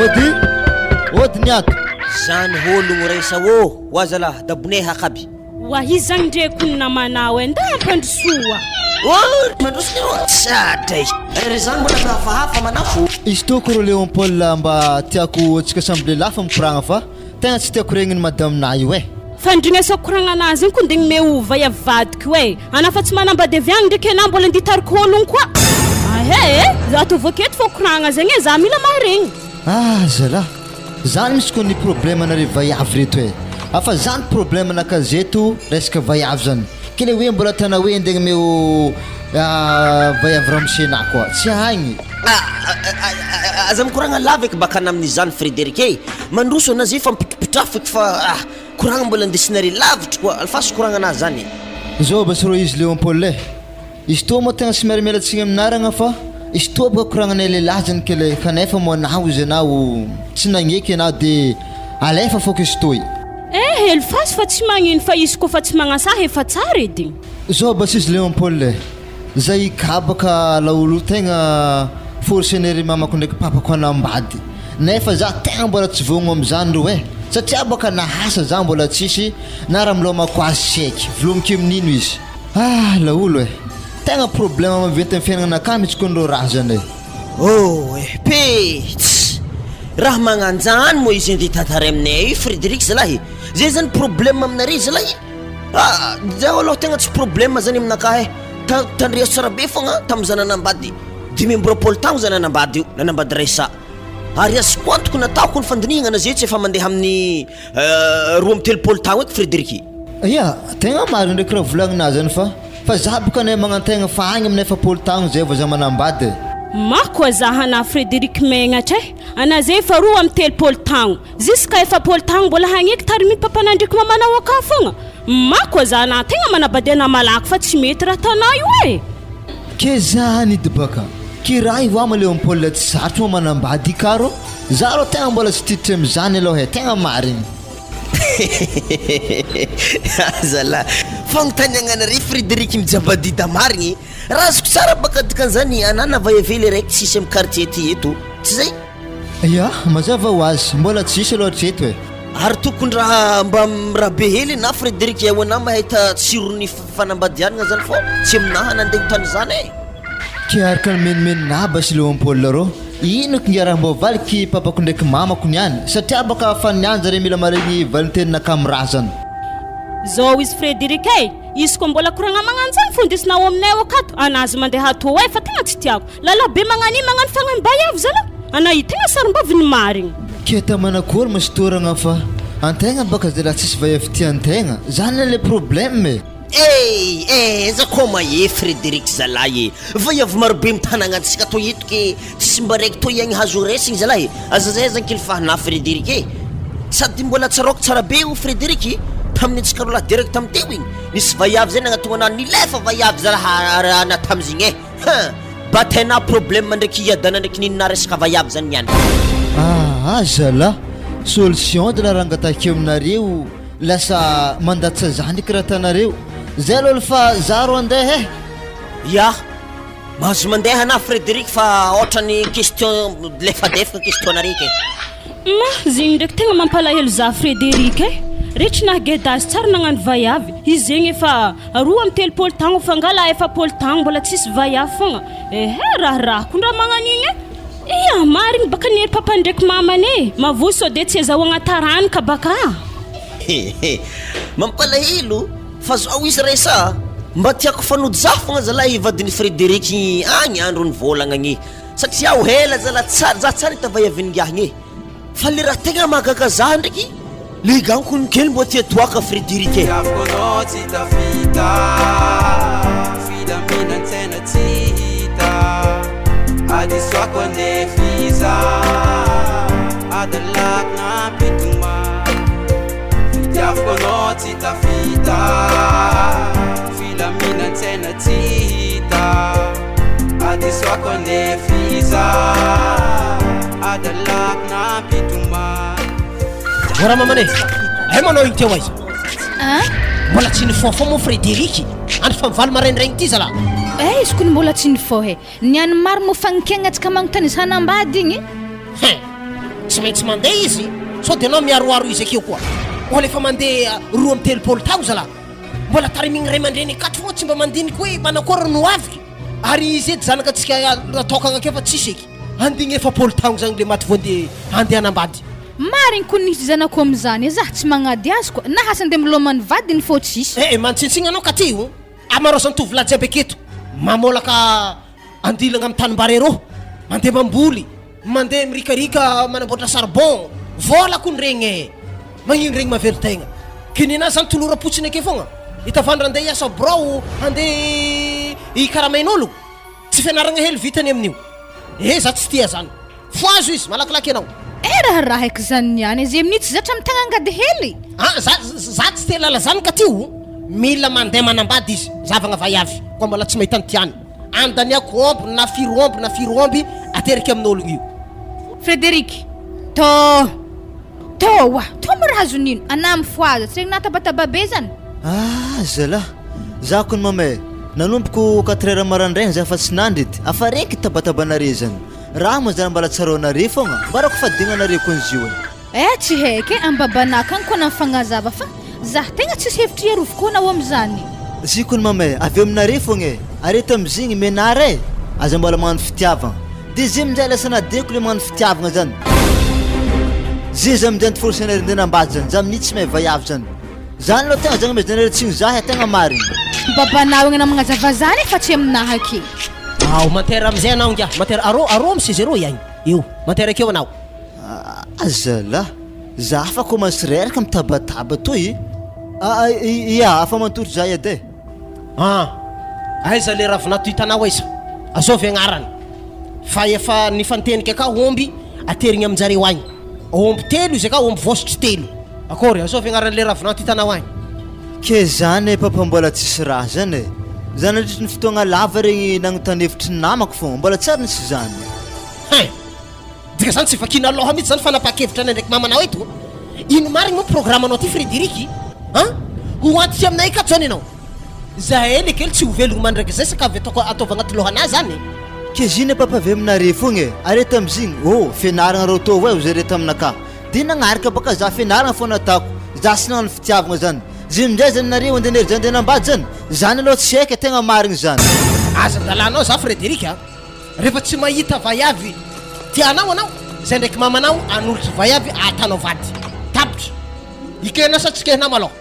ody niaky zany ologno resa ô wazala dabone hakaby wa hizany ndreko namanao enda ampandrosoa mandrosony satay ry zany mbola hafahafa manafo izy toko ro Léon Paul mba tiako atsika samby lehilahy fa mikoragna fa tegna tsy tiako regniny madame io fandrignesako koragna anazy iny ko ndigny meova yavadiko anafa tsy manambadeviagny ndraiky anao mbola nditariko ologno koa za to voketo fô koragna zegny za mila maregny zala zany misy koa ny problème anare vaiavy reto afa zany problème nakazeto resaka vaiavy zany kele hoe mbola tana hoe ndegny meo vaiavy ramosena koa tsy hagny aza mikoragna lavaka bakana amin'izany Frédéric mandroso anazy fa mipitrafiky fa koragna mbola ndesinare lavitra koa alfasy koragna anazy zany zao basy ro izy Léon Paul izy to moa tegna sy miaramialatsigny aminaragna fa izy to boka koragnanay lehilahy zany kele kanefa mo anao izy anao tsy nagneky anao de alefa fôka izy toy hely fasy fa tsy magnino fa izy koa fa tsy magnasaha efa tsara edy zao basy izy Léon Paul zay kabaka laolo tegna forcenery mamako ndraiky papako anambady nefa za tegna mbola tsy vogno am'izany ro satria boka nahasa za mbola tsisy na raha milomako azy seky volomiko amin'ino izy laolo tegna problème maventy amin'ny fiaignanakay mihitsy kondro raha zany petsy raha magnanjany moa izy indi tantara aminay Frédéric zalahy zay zany problème aminare zalahy zaho aloha tegna tsy problème zany aminakay tandria tsara be fogna tamin'ny zananambady 20 taogno zananambady io nanambady resa ary azoko antoko nataoko ny fandinignana zay tsy efa mandeha amin'ny 2 taogno eky Frédéric tegna marina ndraiky raha volagninazy zany fa za boka nay magnantegna fa agny amin'ny 1 taogno zay vao za manambady mako azahana Frédéric megnatra ana zay fa roa amin'ny 3 taogno ziska 1 taogno mbola hagneky tarimity papana ndraiky mamanao aka fogna mako azahana tegna manabadiana malaky fa tsy mety raha tanao io ke zany edy baka ke raha io ama Léon Paul tsy sarotry mo manambady karo za ro tegna mbola tsy tiditra am'izany aloha tegna marigny zala fagnontaniagnanare Frédéric mijabadida marigny raha azoko tsara baka dikan'izany anana vaiavely raiky tsisy amin'ny quartier ty eto tsy zay mazava ho azy mbola tsisy loatra eto ary tokony raha mba rabe hely na Frédéric ao anao mahita tsirony fanambadianana zany fô tsy aminaha nandeha tany zany ke araka ny menimenina basy Léon Paul rô ino kingaraha mba vality papako ndraiky mamako niany satria baka faniany zare mila maregny valitenanaka amin'ny raha zany zao izy Frédéric izy koa mbola koragna magnanjany fondesinao aminay akato anazy mandeha ato fa tegna tsy tiako lalabe magnani magnano fagnambaiavy zala ana i tegna sarombaviny marigny ke tamanakory masitoragna fa antegna baka zay raha tsisy vaiavy tiantegna zany le problème za koa mahe Frédéric zalahy vaiavy marobe mitanagnatsika to eto ke tsisy mba raiky to iagny hazo resigny zalahy aza zay zany kilifahana Frédéric sady mbola tsaroko tsara be o Frédéric tamin'ny antsika rola direct tamin'ny teo igny nisy vaiavy zay nagnatonga anao nilefa vaiavy zalaha ana tamizigny batena problème ndraiky iadana ndraiky ninona resaka vaiavy zany niany zala solution de la rangatakeo aminareo lasa mandatsa zany ndraiky raha tanareo zay aloha fa za ro andeha mahazo mandeha ana Frédéric fa ohatrany question lefadefaka question naraiky zegny ndraiky tegna mampalahelo za Frédéric rehetra nahagedazy tsara nagnano vaiavy izy zegny efa 3 taogno fa ngala 1 taogno mbola tsisy vaiavy fogna raha kondraha magnanigny marigny baka nery papa ndraiky mamane mavo sode tsy azahoagna taranaka baka mampalahelo fa zao izy resa mba tiako fanody za fogna zalahy vadiny Frédéric agny andro ny vôlagnagny satria aho hela zala tsara za tsara hita vaiavingiahagny fa le raha tegna mahagaga za ndraiky liganko ny kely mbo tia toaka Frédéric tsy tafita filaminantsena tsy hita adisoako andefiza adalakna pituma fitiafonao tsy tafita filaminantsena tsy hita adisoako andefiza adalakna pituma Ora mamane manao igny teo aiza mbola tsy nifonfo mo Frédéric andro fa mivaly maraindraigny ty zala izy kony mbola tsy nifo niany maro mo fagnikegna atsika magnontany sanambady igny tsy maintsy mandeha izy sao de anao miaroaro izy akeo koa ola efa mandeha 2 tao zalahy mbola tarimigny ray aman-dreny akato fogna tsy mba mandiniky hoe manakory no aviky ary izy edy zanakatsika atokagna akeo fa tsisy eky andigny 1 tao zany le maty vonde andehanambady mariny ko nisy zanako am'izany zah tsy magnady azy koa na hasa andeha milomany vadiny fô tsisy mantsintsigna anao ka ty amarosan'ny tovolahy jiaby aketo mamolaka andilagna amin'ny tanimbary rô mandeha mamboly mandeha mirikarika manamboatra charbon vola ko ny regny magnino regny mavelo tegna kinina zany tolora-potsiny ake fogna hitavandra andeha hiasa brao andeha ikaramain'olo tsy fianaragna hely vitany amin'io za tsy tia zany foazo izy malakilaky anao raha eky zany niany izy amin'ity zatra amin'ny tagna angady hely za tsy te lala zany ka tio mila mandeha manambady izy zavagna vaiavy koa mbola tsy mahitany tiany andaniako omby na firy omby ateriky amin'ologno io Frédéric to mirahazo nino ana mifoaza tsy regny natabataba be zany zalahy zako ny mamay nanomboko 4 heures marandraigny za fa tsy nandrity afa reky tabatabanare zany raha moa zany mbola tsaronare fogna mbarako fadignanare ko nzio tsy heky ambabanaka agny koa na mifagnazava fa zah tegna tsisy hevitry iarovoko na o am'izany ziko ny mamay avy aminare fogna arety am'zigny menare aza mbola magnano fitiavagna de zay aminjay lasa nadeko le magnano fitiavagna zany zay aminjay ny fonctionnaire ndenambady zany za minitsy mahay vaiavy zany zany lo tegna zagny mezinare tsigny zahy tegna mariny babanao agny na magnazava zany fa tsy aminahy ake matera amizay anao ngia matera aro misy 0 ihany io matera akeo anao azalahy za fa commence reraka mitabataba toy afa mantoro za edy aiza le ravinato hitanao aiza azovy agnarany fa efa nifanteniky aka omby aterigny aminjareo agny omby 3 izy aka omby vosotry 3 akory azovy agnaran'le ravinato hitanao agny ke zany papa mbola tsisy raha zany zany andritry ny fotoagna lava regny nagnotanevitry ny namako fogna mbola tsara nisy zany dika zany tsy vakina aloha mihitsy zany fanapa-kevitra anay ndraiky mamanao eto ino marigny moa programme anao ty Frédéric ho antitsy aminay ka zany anao zahay lekely tsy hovelogno mandraiky zay saka avy ataova agnaty lohana zany ke ziny papa avy aminare fogna arety am'zigny fianaragna rô tô zay reta aminaka de nagnaraka baka za fianaragna fo natako za sy nagnano fitiavagna zany zay aminjay zany nareo andenery zany ndenambady zany aloha tsy haika tegna marigny zany aza dalanao za Frédéric rehefa tsy mahita vaiavy tianao anao zay ndraiky mamanao anolotry vaiavy atanao vady tapitra ikena sa tsy kehina malôha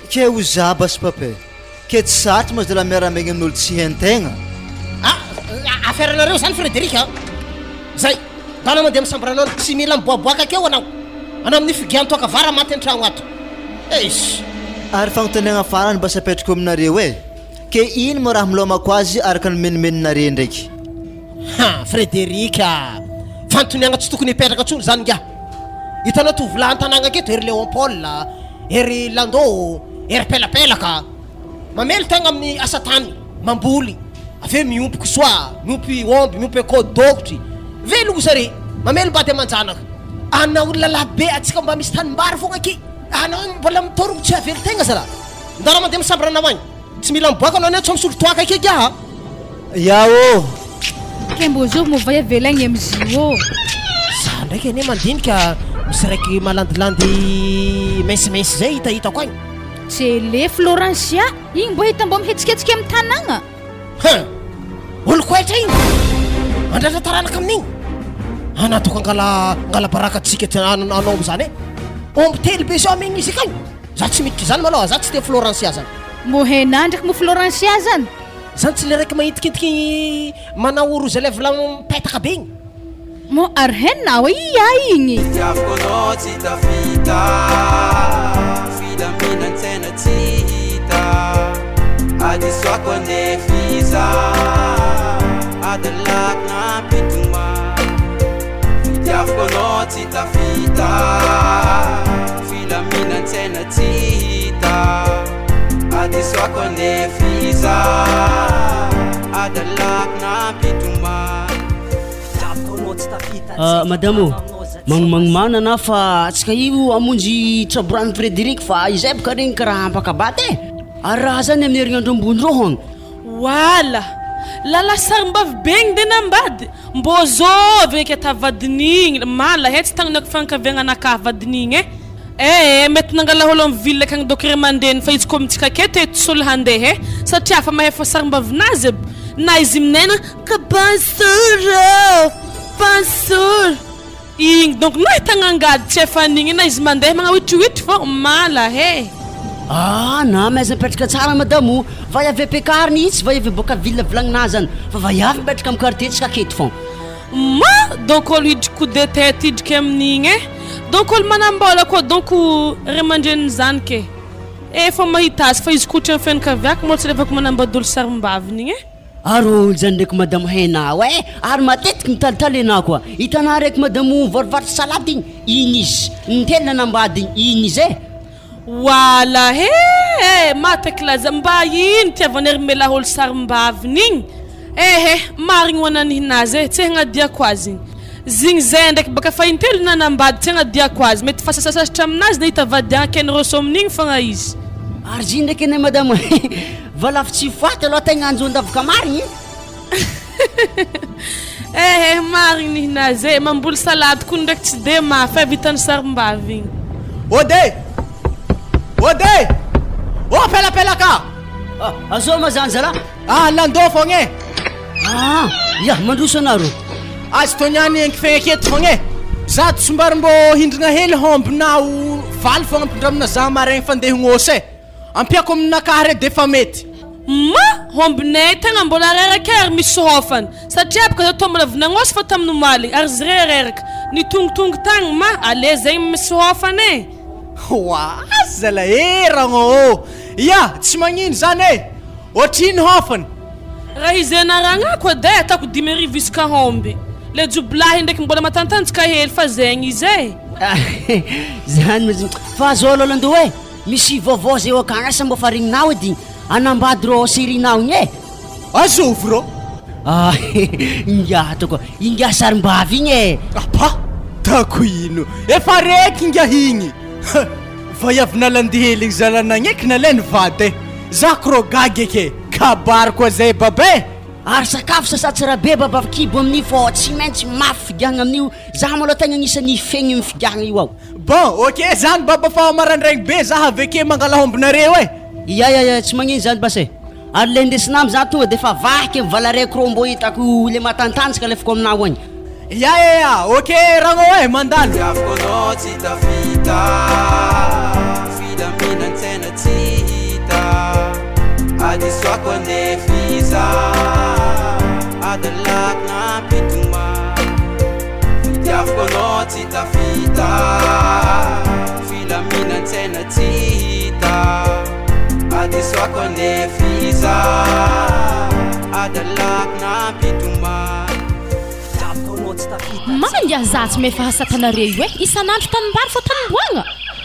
ke ho za basy papay ke tsy sarotry ma zala miaramegny amin'olo tsy hentegna affaire anareo zany Frédéric zay dana mandeha misambranao tsy mila miboaboaka akeo anao amin'ny figiantoaka vara maty an-tragno ato ary fagnontaniagna farany basa apetrako aminareo ke ino mo raha milomako azy araka ny menimeninare ndraiky Frédéric fantoniagna tsy tokony hipetraka ntsony zany ngia hitanao tovolahy an-tanagna aketo ery Léon Paul ery Lando ery pelapelaka mamely tegna amin'ny asa tany mamboly aveo miompy kisoa miompy omby miompy akodokotry velogno zare mamely mbady amanjanaka anao lalabe atsika mba misy tanimbary fogna aky anao mbola mitorogno tsy avelo tegna zala ndara mandeha misambranao agny tsy mila miboaka anao ane tsy misolo toaka aky gia ke mbo zo mova avelagny amizio za ndraiky ane mandinika misy raiky malandilandy mainsimainsy zay hitahitako agny tsele Florencia igny mbo hita mbo mihetsiketsiky amin'ny tanagna olo koetra igny andratra taranaka amin'igny anatoko angala baraka tsika anao am'zany omby 3 be zao amegny izy akagny za tsy miditry zany malôha za tsy te Florencia zany mo hena ndraiky mo Florencia zany zany tsy le raiky mahitikitiky manao rozy levla mipetaka be igny mo ary henao ia igny tiavoko anao tsy tafita filaminantsena tsy hita adisoako anefiza adalako nampitoma tiavoko anao tsy tafita filaminantsena tsy hita adisoako anefiza adalako nampitoma madamo magnomagnomana fa atsika io amonjy traborano Frédéric fa izay boka regny karaha ampakabata ary raha zany amin'ny herinandro ambony rô hogna wala lala sarim-bavy begny de nambady mbô zôvy eky atavadin'igny mala hetsy tagnanako fankaviagnanakahy vadin'igny mety nangalaholo amin'ny ville akagny dokre mandeny fa izy koa mitsika aketo solo handeha satria fa mahefa sarim-bavinazy na izy minena ka pastor igny donc no hitanangady tsy efa an'igny na izy mandeha magnawitriwitry fô mala na maiza mipetraka tsara madamo vaiavy ampiakariny itsy vaiavy boka ville vilagninazy zany fa vaiavy mipetraka amin'ny quartier tsika aketo fô ma donc olo hidriky coup de tête hidriky amin'igny donc olo manambola koa donc ray aman-dreniny zaniky efa mahita azy fa izy kotra amin'ny fianakaviako moa tsy lefako manambady olo sarim-baviny ary olo zany ndraiky madamo hainao ary matetiky mitalitaly anao koa hitanao raiky madamo varovarotry salady igny izy nitelina nambady igny izy wala mataky laza mba ino tiavany ary melaha olo sarim-baviny igny marigny hoananihinazy tsy hagnadiako azy zigny zay ndraiky baka fa intelo nanambady tsy hagnadiako azy mety fasasasatra aminazy na hitavadiagna keny roso amin'igny fogna izy ary ziny ndraiky ane madamo valafy tsy foaty aloha tegna anjondavaka marigny marigny nihinazy mamboly salady koa ndraiky tsy de mafy vitany sarim-bavy igny ode pelapelaka azô mazany zala landô fogna ya mandroso anaro azy toniany enkifegna aketo fogna za tosombary mbô hindrina hely hombinao valy fogna ampindramina za maraigny fandehognosy ampiako aminakahy re defa mety ma hombinay tegna mbola reraka ary misy hofany satria baka za tombola vinagnosy fa tamin'ny maly ary zy rereraka ny tongotongo tagny ma ale zegny misy hofany zala ragno tsy magnino zany otriny hofany raha izy anaragnako ade atako 10,000 iska homby le joblahy ndraiky mbola matantanjika hely fa zegny izy zany fa azolo lando misy vaovao zay akagny sa mbô farigninao edy anambady ro serinao igny azovy ro ingatako koa inga sarim-bavy igny tako ino efa reky inga igny vaiavina landihely zalanagny eky nalainy vady zako ro gagy eke kabary koa zay babe ary sakafo sasatsy raha be baba kibo amin'io fô tsy maintsy mafy figahagna amin'io za maloha tegna anisany fegny amin'ny figahagna io ao bon ok zany baba fa marandraigny be za aveke mangalahombinareo ya tsy magnino zany basé ary le ndesinamy za tonga de fa vaky mivala raiky ro mbô hitako le matantanjaka lefako aminao agny ok ragno mandalo Diavkono tsy tafita Filaminantsena tsy hita Adisoako andefiza Adalakna pituma Diavkono tsy tafita Filaminantsena tsy hita Adisoako andefiza Adalakna pituma Manja zatsy mefa hasatanareo isanandro tanimbary fa tanimboagna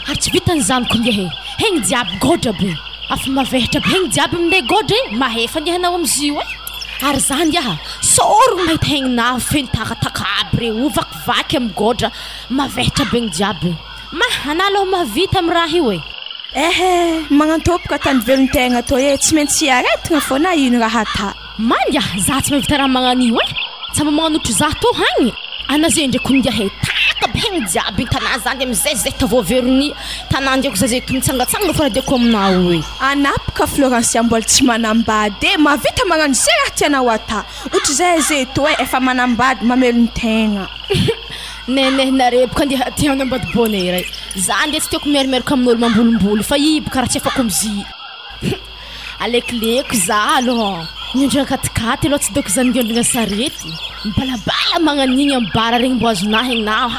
ary tsy vitan'izanoko ndehe hegny jiaby godra be afa mavehitra be hegny jiaby amin'le godra mahefa ndehanao amizio ary zany yaha sorogno mahita hegninao feno takataka aby re ovakivaky amin'ny godra mavehitra be gny jiaby analoha mavita amin'ny raha io magnantopoka tany velontegna to tsy maintsy aretigna fô na ino raha ata manja zatsy mavita raha magnan'io sama magnanotro za to hagny anazay ndraiky ndehe taka be hegny jiaby tanà zany amizay zay tavoaverony tanà ndraiky zay mitsangatsangana fa radeko aminao anapaka Florencia mbola tsy manambady mavita magnano zay raha tianao ata ohatra zay to efa manambady mamelony tegna narebaka andeha ty hanambady bonheur za nde tsy tiako miarimaraka amin'olo mambolomboly fa ibo karaha tsy efako mizy alekoleko za aloha Nyandra katikaty aloha tsy doko zany ngiondrina sarety mibalabala magnan'igny amin'ny bara regny mbo azonao hegninao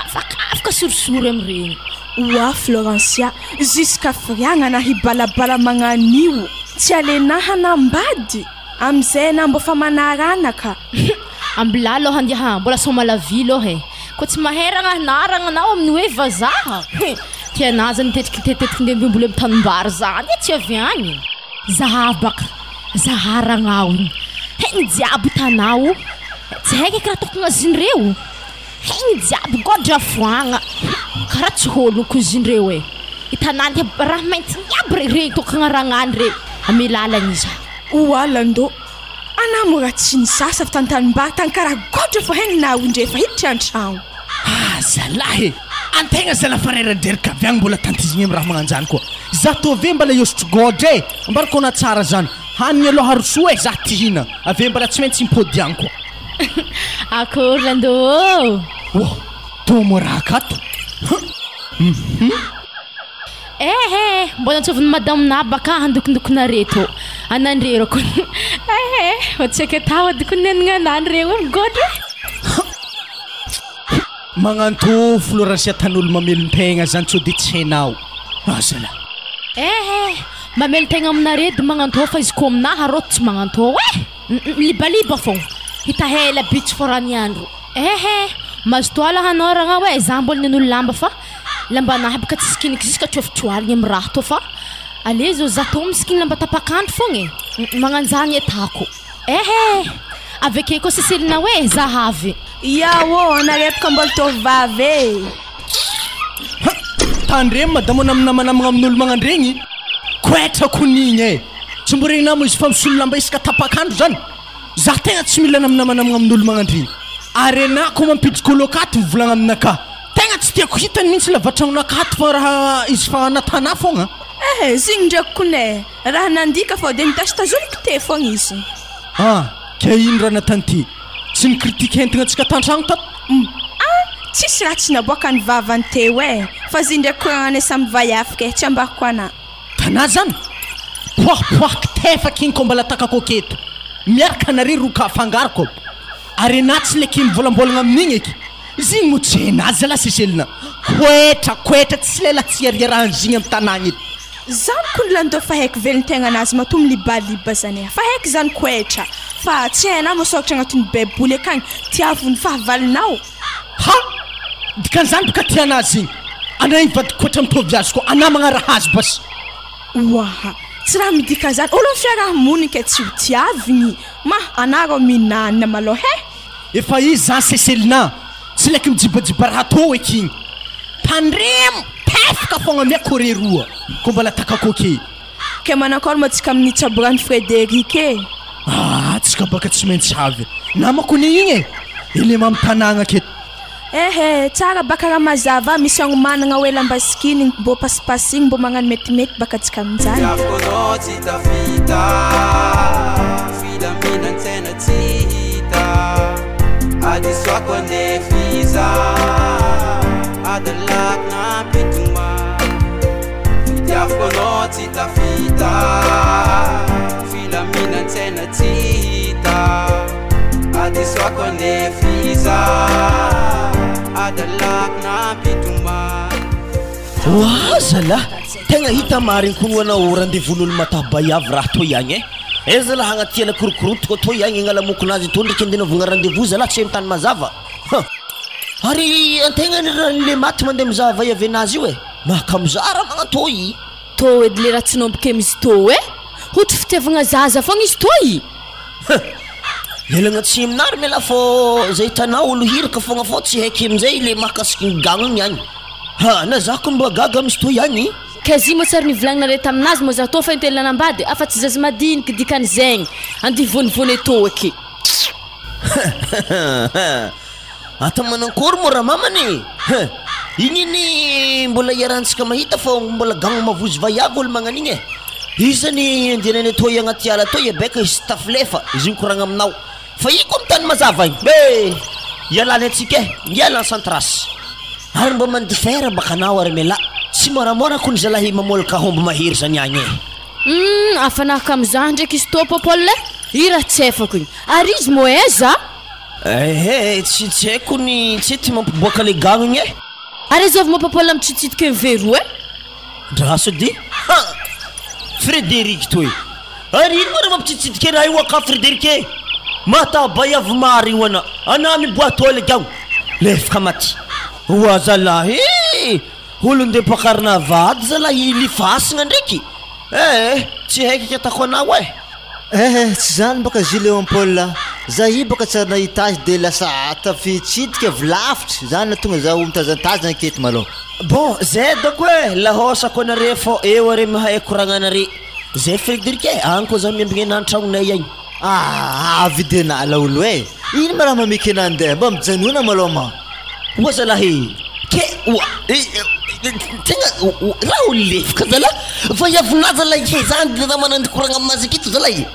afaka sorisory amin'ireny oa Florencia jusqu'à firiagna na hibalabala magnan'io tsy alena hanambady amizay na mbo fa manaranaka ambila aloha andeha mbola somalavi aloha ko tsy maheragna naranganao amin'ny hoe vazaha tiana zany tetikitetetika nde mbola amin'ny tanimbary zany tsy avy agny zahabaka zaharagnaho hegny jiaby tanao tsy haiko karaha tokony azin'ireo hegny jiaby godra foagna karaha tsy holoko izin'ireo hitanany raha mainty aby regny tokony aragnany re amy lalagny izy oa lando anamora tsy ny sasa fa tantanimbary tankara godra fa haigny na ondre efa hiditra an-tragno zalahy antegna zala fareraderika avy agny mbola tantizigny amin'ny raha magnanjany koa za tove mbala iosotro godra e mbarakona tsara zany hanigny aloha harosoa e za tihina ave mbala tsy maintsy impody agny koa akory landô oh tomorakato mbona tsoviny madame nabaka handokondokona reto anandrerako otsaka tao adokonenagna anandreo godra magnanto Florasia tan'olo mamelon-tegna zany tsy de tsy hainao azala mamelon-tegna aminare de magnanto fa izy ko aminahy arô tsy magnanto libaliba fogna hita hela bitsy forany andro mazo toala hanoragna hoe za mbola nen'olo lamba fa lambanahy baka tsy sikiniko ziska trofitroaligny amin'ny raha to fa ale zao za to misikiny lamba tapakandro fogna magnanjany etako aveke ko seselina hoe zahavy yaô anaretaka mbola tovavy tandre madamo naminamanamagna amin'olo magnandregny koetra konigny tsy mboregny namo izy fa misolo lamba isaka tapakandro zany za tegna tsy mila naminamanamagna amin'olo magnandregny ary ana ko mampidiko lokaty mivolagna aminaka tegna tsy tiako hitany mihitsy lavatragnonakaty fa raha izy fa natana fogna zigny ndraiky kone raha nandika fa de mitasitazoloko te fogna izy ke ino raha natanty tsy nikritike entagna antsika tantragno tato tsisy raha tsy naboaka ny vavany teo fa zy ndraiky koragna samy vaiafika tsy ambariko ana tana zany poapoaky tefaka igny ko mbala takako aketo miaraka nare roka afangaroko ary na tsy leky mivolambolagna amin'igny eky izy igny mo tsy hainazy zala seselina koetra tsy lela tsy ariarahan'izigny amin'ny tanagna eto zany ko ny landô fa haiko velon-tegna anazy matomy libaliba zany fa haiko zany koetra fa tsy hainao masokatra agnatin'ny baiboly akagny tiavony fahavalinao dikan'izany boka tianazy igny ana ivady koetra mitovy azy koa ana magnaraha azy basy waha tsy raha midika zany olo fiarahamonika tsy ho tiavigny anarô minanina maloha efa izy zany seselina tsy laiky mijibajiba raha tô eky igny tandremo tefaka fogna miakore roa ko mbala takako ake ke manakôry matsika amin'ny tsaborany Frédéric tsika baka tsy maintsy avy namako ni igny ele mamtanagna aketo tsara baka raha mazava misy agnomanagna hoe lambasikiny mbo pasipasigny mbo magnano metimety baka tsika aminjany afonao tsy tafita filaminan-tsaina tsy hita adisoako andefiza adalakina pitoma fitiafonao tsy tafita filaminan-tsaina tsy hita adisoako andefiza adalakina pitoma zala tegna hita marigny konoanao rendez-vous-n'olo matabayavy raha to ihagny zala hagnaty korokoroto to ihagny agnalamokonazy to ndraiky andenaovagna rendez-vous zala tsy mitany mazava ary antegna le maty mandeha mizava avy anazy io maka mizara magnatoy to edy le raha tsy nomboke misy to hotry fitiavagna zaza fogna izy toy lelagna tsy aminary mela fô zay hitanao olo hiraka fogna fô tsy haiky amizay le mahakasiky ny gagnany agny na za ko mba gaga misy to ihagny kazy mo tsara nivolagnare taminazy mo za to fa intelanambady afa tsy zaza madiniky dikan'izegny andivonivony to aky ata manankory mo raha mamany igny ny mbola iarahantsika mahita fa mbola gagno mavozy vaiavy olo magnan'igny izany andianany to agnaty ala to beka izy taflefa izy mikoragna aminao fa iko amin'ny tany mazava igny ialany atsika ialany santrasy ary mba mandifera baka anao ary mela tsy moramora ko ny zalahy mamolaka homby mahery zany agny afanahaka amizah ndraiky izy to popole ira tsy efako igny ary izy mo eza tsy haiko ny tsy ty mampiboaka le gagno igny ary zovy mapopole amitsitsitiky mivero draso di Frédéric toy ary ino mara mampitsitsitiky raha io aka Frédéric matabayavy mary io ana miboato le gagno lefaka maty oa zalahy olo nde pakarnavady zalahy lifasigna ndraiky tsy haiko katako anao tsy zany baka Giléon Paul zahi baka tsara nahita azy de lasa tafitsidika vilavitry zany tonga zaho mitazantazana aketo malo bon zay dako lahosako anare fô eo are mahay koragnanare zay Frédéric agny koa za miambigny anany tragnonay agny Avidena laolo e. Ino ma raha mameka anandeha mba mijanona malao ma. Oa zalahy ke tegna raha olefaka zala fa iavona zalahy ke zany de raha manandy koragna aminazy aketo zalahy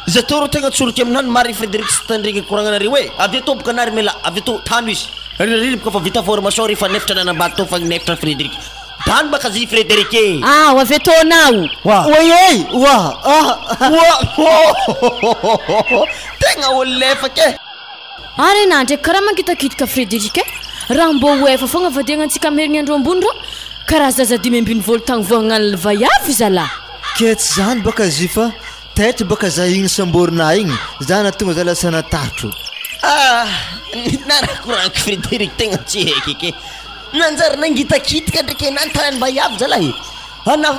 za toro tegna tsoroky aminany Marie Frédéric sy tandrigny koragnanareo hoe avy atô boka anary mela avy atô tano izy riribaka fa vita formation rehefa nefitra nanambady tao fa nefitra Frédéric tany baka zy Frédéric e ho avy atô anao Oye tegna olefaka e ary na ndraiky karaha mankitakitaka Frédéric raha mbô hoefa fogna vadiagnansika amerigny andro ambony ro karaha zaza 5 tagny voagnal vaiavy zala ke tsy zany baka zy fa taitra baka za igny samborina igny za na tonga za lasa natatro narakoraniko Frédéric tegna tsy heky ke nanjary nangitakitaka ndraiky enany tanany vaiavy zalahy ana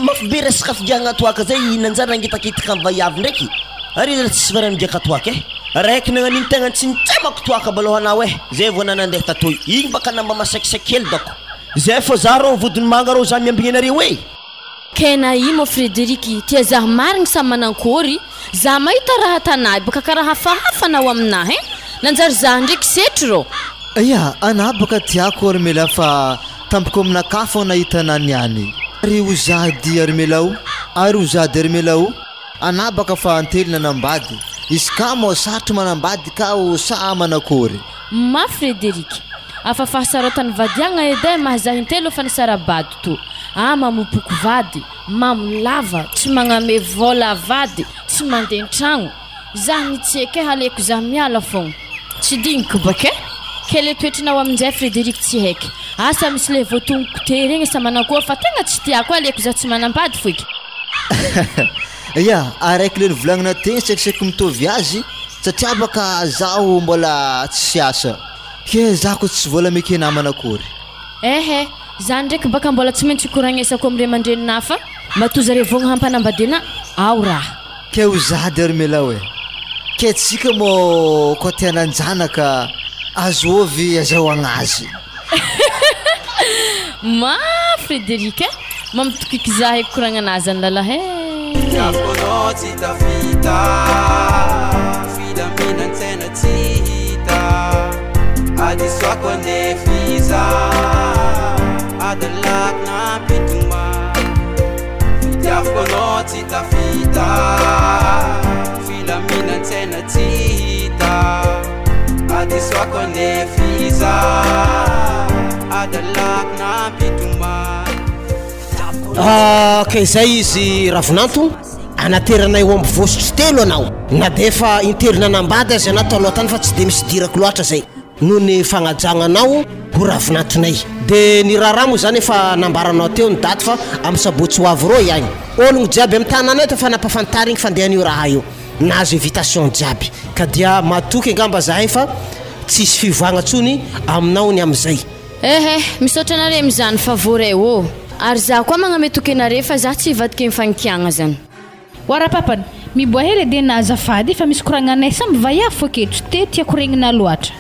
mafibe resaka figiagna toaka zay nanjary nangitakitaka vaiavy ndraiky ary zala tsisy varany giaka toaka e raiky nagnan'igny tegna tsy nitsemako toaka balohanao e zay vao nanandeha tatoy igny baka namba masakisaky kely dako zay fô za rô vodiny manga rô za miambigny anareo e kena imo Frédéric tia zah marigny sa manankory za mahita raha tanahy baka karaha hafahafa anao aminahy e nanjary za ndraiky setry rô ia ana baka tiako armela fa tampoko aminaka fô nahita anany any ary ozady armelao ary ozady armelao ana baka fa antely nanambady izy ka mo sarotro manambady ka o sa manakory ma Frédéric afa fahasarotany vadiagna edy mahazah intelo fa nasarabady to mamopoko vady mamolava tsy magname vola vady tsy mandeha an-tragno zah nitsieky haleko zah miala fogna tsy digniko bake ke le toetrinao amin'izay Frédéric tsy haiky asa misy le voatognoko te regny sa manakory fa tegna tsy tiako aleko zah tsy manambady foiky ia araiky le nivolagnana tegna saikisaiky mitovy azy satria baka zaho mbola tsy asa ke za ko tsy vola meke namanakory ehe za ndraiky baka mbola tsy maintsy koragnesako amire mandrenina fa matozare vogna hampanambadiana ao raha ke ozady armelao e ke tsika mo ko tiananjanaka azovy azahoagnazy ma Frédéric mamitokiky za koragnanazy any lalahy Japonô tsy tafita filaminan-tsaina tsy hita adisoako andefiza adalaky nampitoma Japonô tsy tafita filaminan-tsaina tsy hita adisoako andefiza adalaky nampitoma ke zay izy ravinanto anateranay eo amby vosotry telo anao na defa interina nambady azy ana taloha tany fa tsy de misy dirako loatra zay noho ny fagnajanganao ho ravinantonay de ny raharaha moa zany efa nambaranao teo ny daty fa amin'ny sabotsy ho avy rô ihany ologno jiaby amin'ny tananay eto fa nampafantarigny fandehan'io raha io nazo invitation jiaby ka dia matoky angamba zahay fa tsisy fivoagna tsony aminao ny am'izay misaotra anare am'izany favore ô ary za koa magnametoky anare fa za tsy hivadiky mifagnikiagna zany warapapany miboa hely de nazafady fa misy koragnanay samby vaiavy fo aketro te tiako regnina loatra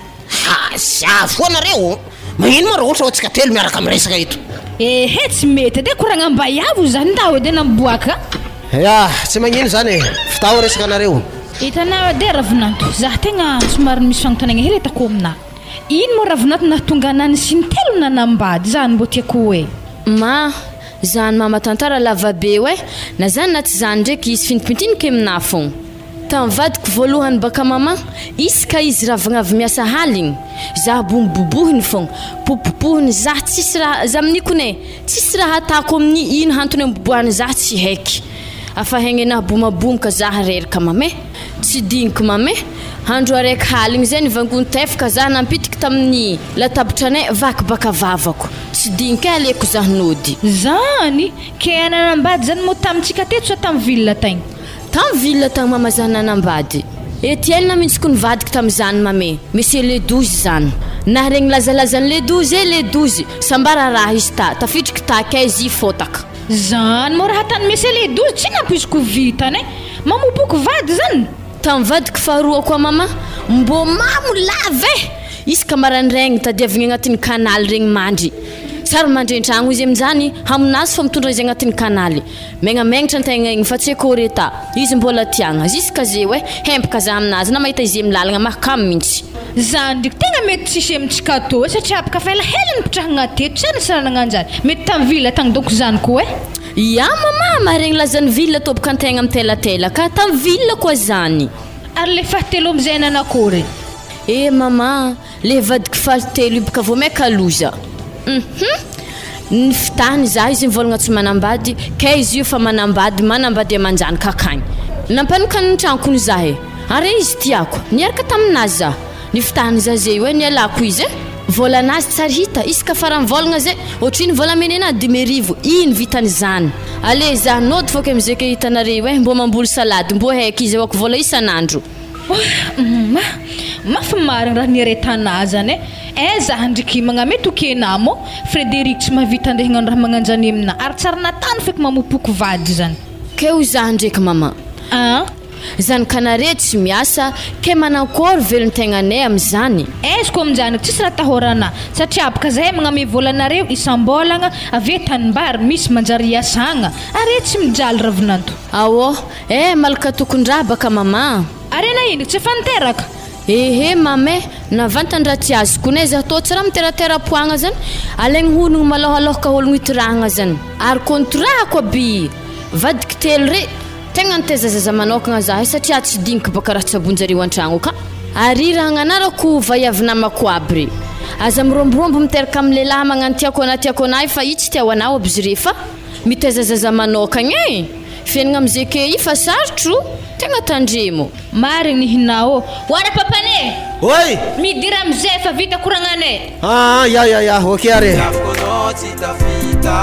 za fo anareo magnino ma raha ohatra ohatsika telo miaraka am'resaka eto tsy mety de koragnam-baiavo zany ndao edy namboaka tsy magnino zany fitao resaka anareo hitanao edy ravinanto za tegna somary misy fagnontaniagna hely atako amina ino mo ravinanto nahatonga anany sy ny telo nanambady zany mbo tiako hoe ma zany mama tantara lavabe hoe na zany na tsy zany ndraiky izy finipintinika amina fogna tam'vadiko voalohany baka mama iska izy ravagnaavy miasa haligny za bombobohiny fogna popopohiny za tsisy raha za aminikone tsisy raha atako amin'ny ino hantony amboboahany za tsy haiky afa haigny bomabomaka za reraka mame tsy digniko mame handro araiky haligny zay nivangony tefaka za nampitiky tamin'ny latabitranay vaky baka vavako tsy digniko aleko za nody zany ke nanambady zany mo tamintsika teto sa tamin'ny ville tagny tamin'ny ville tagny mama zany nanambady Etienne na mintsy ko nivadiky tamin'izany mame monsieur le 12 zany na regny lazalazany le 12 le 12 sambara raha izy tafitriky takay izy fotaka zany mo raha tany monsieur le 12 tsy nampisiko vitany mamopoko vady zany tam'vadiko faharoa koa mama mbo mamo lave izy kamarany regny tadiavigny agnatin'ny canal regny mandry tsara mandrentragno izy amin'izany aminazy fa mitondra izy agnatin'ny kanaly megnamegnatra antegna igny fa tsy akoreta izy mbola tiagna jusqu'à zay hoe hempaka za aminazy na mahita izy milalagna mahakamo mihitsy zany ndraiky tegna mety tsisy amintsika atô satria apaka fa elaela nipitrahagna teto tsara nisaranagnanjany mety tamin'ny villa tagny doko zany koa ya mama maregny lazany villa tobaka antegna mitelatela ka tamin'ny villa koa zany ary le fahatelo am'izay nanakôry mama le vadiko fahatelo ibaka vo maika loza ny fitahany za izy mivolagna tsy manambady ka izy io fa manambady amanjany kakagny nampanokany ny tragnokony za ary izy tiako niaraka taminazy za ny fitahany za zay hoe nialako izy volanazy tsara hita isaka fara mivolagna zay ohatriny vola menena 10,000 iny vitany zany ale za nody foka amizay ke hitanareo mbo mamboly salady mbo haiky izy ako vola isanandro mafy marigny raha niaretanazy zany za ndriky magnamety okena mo Frédéric tsy mahavita andehagnano raha magnanjany amina ary tsara natany feky mamopoko vady zany keo za ndraiky mama zany kanare tsy miasa ke manakôry velontegnanay am'izany ko amin'izany tsisy raha tahorana satria abaka zahay magname volanareo isam-bolagna ave tanimbary misy manjary iasagna are tsy mijaly ravinanto malaka tokon-draha baka mama are na iny tsy fanteraka mame navantan-draha tsy azoko nay za atao tsara miterateram-poagna zany alaigny honogno malaohalohaka ologno hitirahagna zany ary contrat koa by vadika telo re tegna nitaizazaza manokagna za satria tsy dinika baka raha tsy abonjareo an-tragno ka ary raha agnanarako vaiavinamako aby re aza miromborombo miteraka amin'ny lehilahy magnano tiako anahy fa itsy tiao anao aby izy re fa mitaizazaza manokagna fiainagna am'izay ke i fa sarotro tegna tandremo marigny hinao hoana papane oy midira am'izay fa vita koragnanay ya ok are Afokonao tsy tafita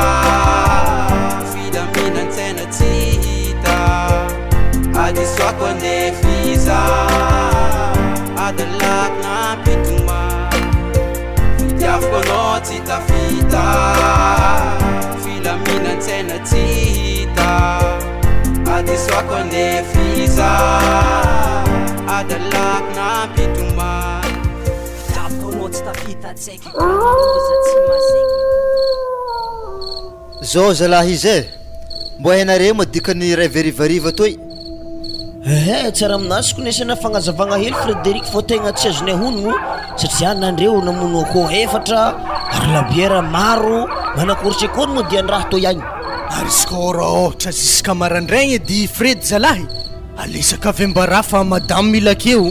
filaminantsena tsy hita adisoako andefiza adalakna pitoma Afokonao tsy tafita filaminantsena tsy hita adisoako andefiza adalakna pitoma zao zalahy izy mbo hainareo madikany ray verivariva toy tsara aminazy konesana fagnazavagna hely Frédéric fô tegna tsy azonay honogno satria nandreo namono akô efatra ary labiera maro manakory akory mo dia raha to ihany ary iska ora ohatra ziska marandraigny edy Fred zalahy alesaka avy ambara fa madame mila keo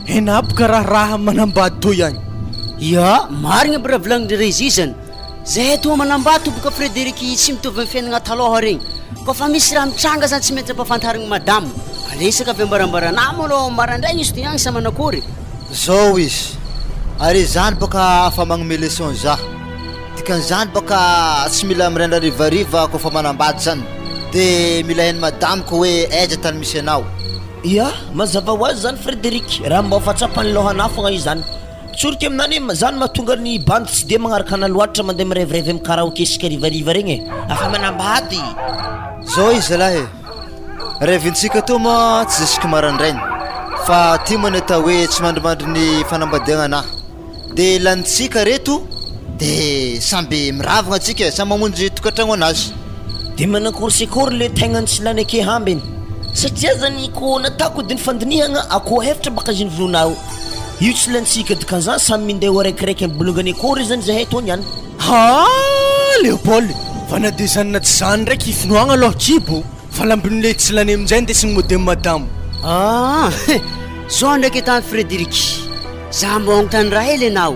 henapaka raha manambady to ihany marigna aby raha volagnindre izy izany zahay toa manambady toboka Frédéric tsy mitovy amin'ny fiainagna taloha regny koa fa misy raha mitranga zany tsy maintsy ampafantarigny madame alesaka avy ambarambaranà malo marandraigny izy to ihany sa manakory zao izy ary zany baka afa magnome leçon za dikan'izany baka tsy mila mirandra rivariva koa fa manambady zany de mila hainy madame ko hoe aiza tany misy anao mazava ho azy zany Frédéric raha mba fatsapany lohana fogna izy zany tsoriky aminany zany mahatonga ny bandy tsy de magnaraka ana loatra mandeha mirevirevy amin'ny karaoke sika rivariva regny afa manambady zao izy zalahy revintsika to ma tsy zisika marandraigny fa ty mane atao hoe tsy mandrimandry ny fanambadiagna anahy de lanitsika reto de samby miravagna atsika samy mamonjy tokantragno anazy de manakory sekory le tegnany tsy lany ake hambiny satria zany ko natako de ny fandinihagna ako hevitra baka izy nivolonao io tsy lanitsika dikan'izany samy mindeha araikiraiky bolongany akory zany zahay to niany Léopold fa na de zany na tsy zany ndraiky ifinoagna aloha kibo fa lambin'le tsy lany amin'izay ndesigny modemy madame zao ndraiky tany Frédéric za mbogno tany raha hely anao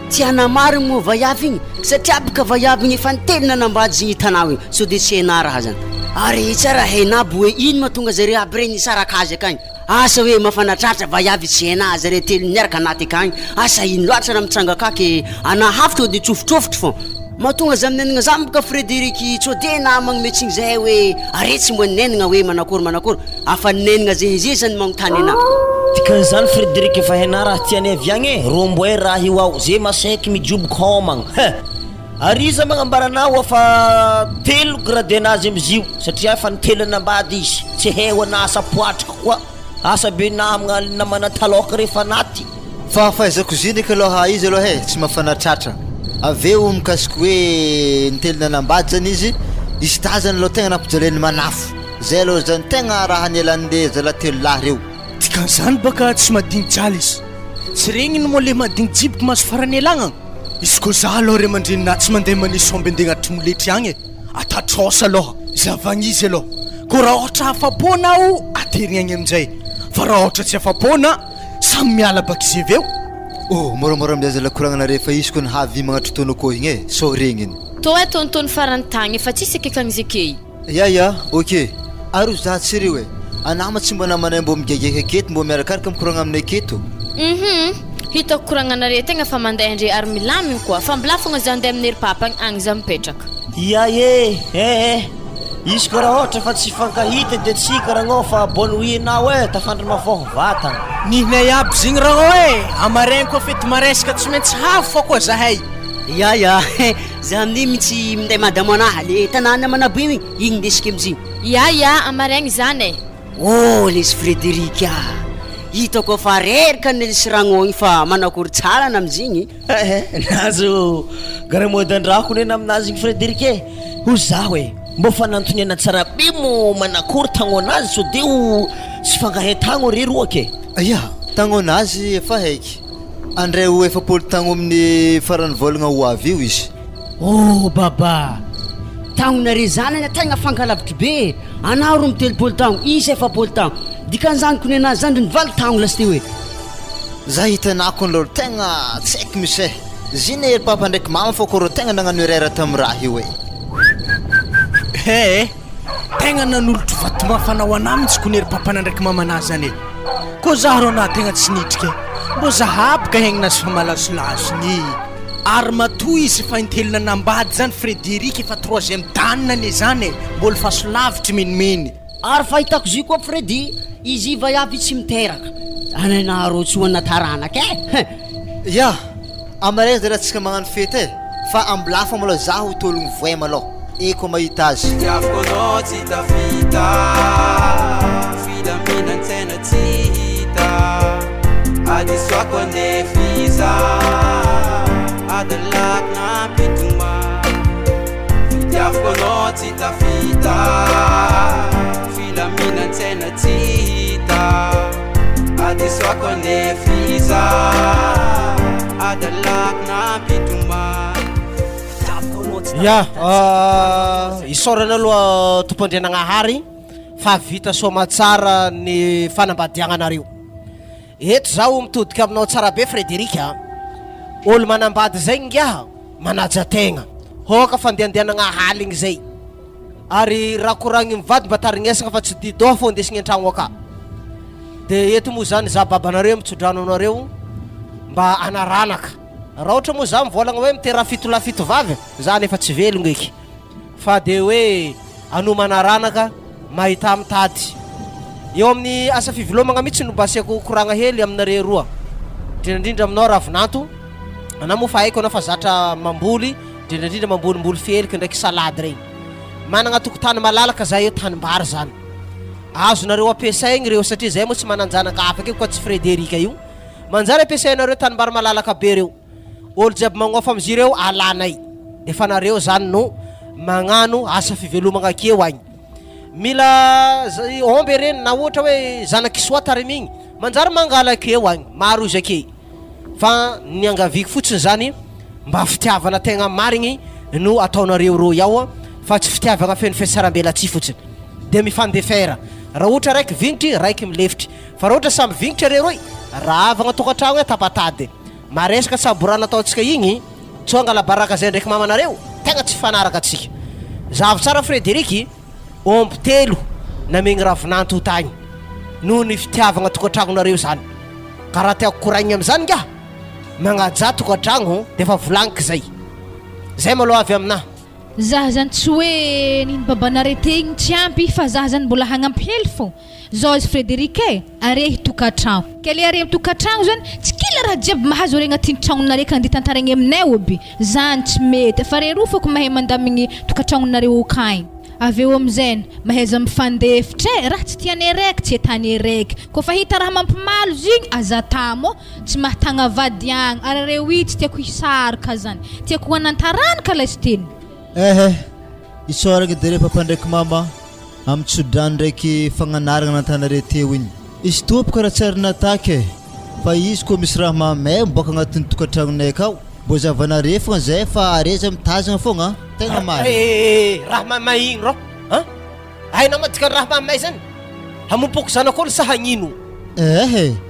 tiana marigny mo vaiavy igny satria baka vaiavy igny efa nitely nanambady zigny hitanao igny so de tsy hainà raha zany ary tsara hainabo hoe ino mahatonga zare aby regny nisaraka azy akagny asa hoe mafanatratra vaiavy tsy hainà zare telo niaraka anaty akagny asa ino loatra raha mitranga akaky anahafitra de tsofotrofotro fô mahatonga za minenagna za baka Frédéric tsy de na magnometsiny zahay hoe are tsy mbo ninenagna hoe manakory afa ninenagna zay izy zany magnontany anah dikan'izany Frédéric efa hainà raha tiany avy agny romboe raha io ao zay masaiky mijoboka homagna ary iza magnambaranao afa telo gradé anazy amizio satria efa nitelo anambady izy tsy heho ana asa poatraka koa asa be namagna namana taloka rehefa anaty fa fahaizako zinika aloha izy aloha tsy mafanatratra aveo mikasiky hoe nitelina nambady zany izy tazany aloha tegna nampijaleny manafo zay aloha zany tegna raha nielan'le zalatelo lahy reo dikan'izany baka tsy madigny jaly izy tsy regniny moa le madigny jiboky maso farany elagnana izy koa za aloha re mandrenina tsy mandeha manisy somby andeha agnaty moletry agny atatrosa aloha zavagna izy aloha ko raha ohatra afapona aho aterigna agny amin'izay fa raha ohatra tsy afapona samy miala baka izy aveo moramora amizay zalakoragna rehefa izy koa nahavy magnatro koa igny so regniny to tontony farany tagny efa tsisy akekagny ya ok ary za tsireo anama tsy mbo namanay mbo migegeka aketo mbo miarakaraka mikoragna aminay aketo hitako koragnanare tegna fa mandeha andre ary milaminy koa fa mbola fogna za andeha amin'ery papagny agny za mipetraka izy ko raha ohatra fa tsy fankahita dia tsika ragnao fa bonne nuit nao tafandry mavoho vatagna nihinay aby zigny ragnao amaregny koa fety maresaka tsy maintsy havo fa koa zahay ya za amin'iny mitsy minday madamo anahy le tanàna manaboigny igny ndesika amizigny ya amaregny zany lesy Frédéric hitako fa reraka nesy ragno igny fa manakory tsara na amizigny nazo garamodandrako nena aminazy igny Frédéric ho za mbo fanantoniana tsara be mo manakory tagno anazy so deo tsy fankahay tagno re roa ke tagno anazy efa haiky andray ho efapolo tagno amin'ny farany volagna ho avy io izy baba tagnonare zanany tegna fankalavitry be anao ro mitelopolo tagno izy efapolo tagno dikan'izany kony anazy zany nivaly tagno lasty hoe za hitanako an'loro tegna tsy haiko misy ziny ery papa ndraiky mama fa koro tegna nagnano erera tamin'ny raha io tegna nanolotro vato mafanao anahy mitsy konery papana ndraiky mamanazy zany koa za ro anahy tegna tsy nitrika mbo zahabaka hegninazy fa malasolazony ary matoy izy fa intelina nambady zany Frédéric efa 3e danina ane zany mbola fasolavitry menimeny ary fahitako zy koa Frédy izy vaiavy tsy miteraka ananaro tsy hoana taranaka amaray zay raha tsika magnano fety fa amblafa maloha zaho tologno voay maloha eko mahita azy tiaviko anao tsy tafita filaminantsena tsy hita adisoako andefiza adalaky nampitoma tiaviko anao tsy tafita filaminantsena tsy hita adisoako andefiza adalaky nampitoma isorana aloha tompandrianagnahary fa vita soma tsara ny fanambadiagnanareo eto zaho mitodika aminao tsara be Frédéric olo manambady zay ngiaha manaja tegna hoka fandehandehanagnahaligny zay ary raha koragny mivady mba tarignesagna fa tsy didoha fo ndesigny an-tragno aka de eto moa zany za babanareo mitsodrano anareo mba anaranaka raha ohatra moa za mivolagna hoe miteraha fito vavy zany efa tsy velogno eky fa de hoe anomanaranaka mahita mitady eo amin'ny asa fivelomagna mihitsy no basiako koragna hely aminare roa indrindrandrindra aminao ravinanto ana moa fa haiko anao fa zatra mamboly indrindrandrindra mambolimboly feliky ndraiky salady regny managna tokotany malalaka za eo tanimbary zany azonareo ampiasaigny reo satria zay moa tsy mananjanaka afaky koa tsy Frédéric io manjary ampiasainareo tanimbary malalaka be reo olo jiaby magnofa amzy reo alanay defa nareo zany no magnano asa fivelomagna akeo agny mila omby reny na ohatra hoe zanakisoa tarimigny manjary mangala akeo agny maro izy ake fa ny angaviky fotsiny zany mba fitiavana tegna marigny no ataonareo ro iaho fa tsy fitiavagna feno fiasaram-belatsy fotsiny de mifandefera raha ohatra raiky vignitry raiky milefitry fa raha ohatra samy vignitra re roy raha avagna tokantragno hoe tapatady maresaka saborana ataontsika igny tsonga labaraka zay ndraiky mamanareo tegna tsy fanaraka atsika zavy tsara Frédéric omby telo namegny ravinanto tagny noho ny fitiavagna tokantragnonareo zany ka raha tiako koraigny am'zany nga magnaja tokantragno de fa volagniky zay maloha avy aminahy zah zany tsy hoe niny babanare tegny tsy ampy fa zah zany mbola hagnampy hely fô zao izy Frédéric arehy tokantragno ke le are tokantragno zany tsy kila raha jiaby mahazo are agnatin'ny tragnonare ka andeha tantaragny aminay oby zany tsy mety fa re roa fôko mahay mandamigny tokantragnonareo akagny avy eo am'zainy mahaiza mifandefitra raha tsy tiany araiky tsy etany araiky koa fa hita raha mampimalo zigny azatamo tsy mahatagna vady agny ary reo io tsy tiako hisarika zany tiako hoanantaranaka lay steny isoragna dere papa ndraiky mama am'tsodrano ndraiky fagnanaragna nantanare teo igny izy tompoko raha tsy ary nataka fa izy koa misy raha mamay miboaka agnatin'ny tokantragnonay akao mbo zavanare fogna zay fa reza mitazagna fogna tegna marigny raha mamay igny ro hainao matsika raha mamay zany hamompoko zanak'olo sa hagnino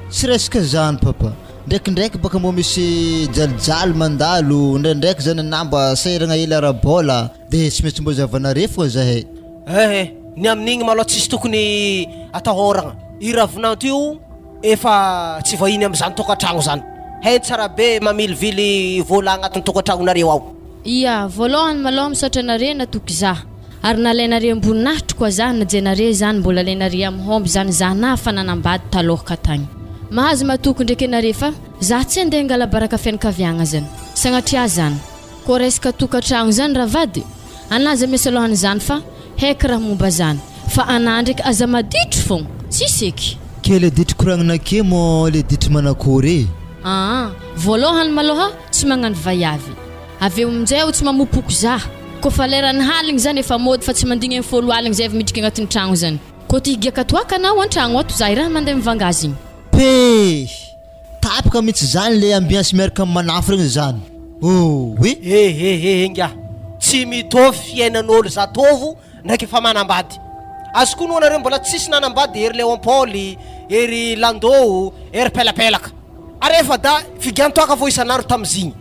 tsy resaka zany papa ndraikindraiky baka mbo misy jalijaly mandalo ndraindraiky zany namba sairagna ela ara-bôla dia tsy maintsy mbo zavanare fogna zahay ny amin'igny maloha tsisy tokony atahoragna i ravinanto io efa tsy vahiny am'izany tokantragno zany hay tsara be mamilivily vola agnatin'ny tokantragnonareo ao ia voalohany maloha misaotra anare natoky za ary nalainare amboninahitry koa za najenare zany mbola alainare amin'ny homby zany za na fa nanambady talohaka tagny mahazo matoky ndraiky anare fa za tsy andeha angala baraka fianakaviagna zany sagnatria zany koa resaka tokantragno zany raha vady anazy misy alohany zany fa haiky raha momba zany fa ana ndraiky aza maditry fogna tsisy eky ke le ditry koragnanake mo le ditry manakory voalohany maloha tsy magnano vaiavy aveo amin'izay tsy mamopoko za koa fa lerany haligny zany efa mody fa tsy mandigny amin'ny folo aligny zay midriky agnatin'ny tragno zany koa tihigiaka toaka anao an-tragno ato za raha mandeha mivangazy igny tapaka mihitsy zany le ambiance miaraka amin'ny manafo regny zany nga tsy mitovy fiainan'olo za tovo ndraiky efa manambady azo koa noanareo mbola tsisy nanambady ery Léon Paul ery Lando ery pelapelaka ary efa da figantoaka vo isanandro tam'zigny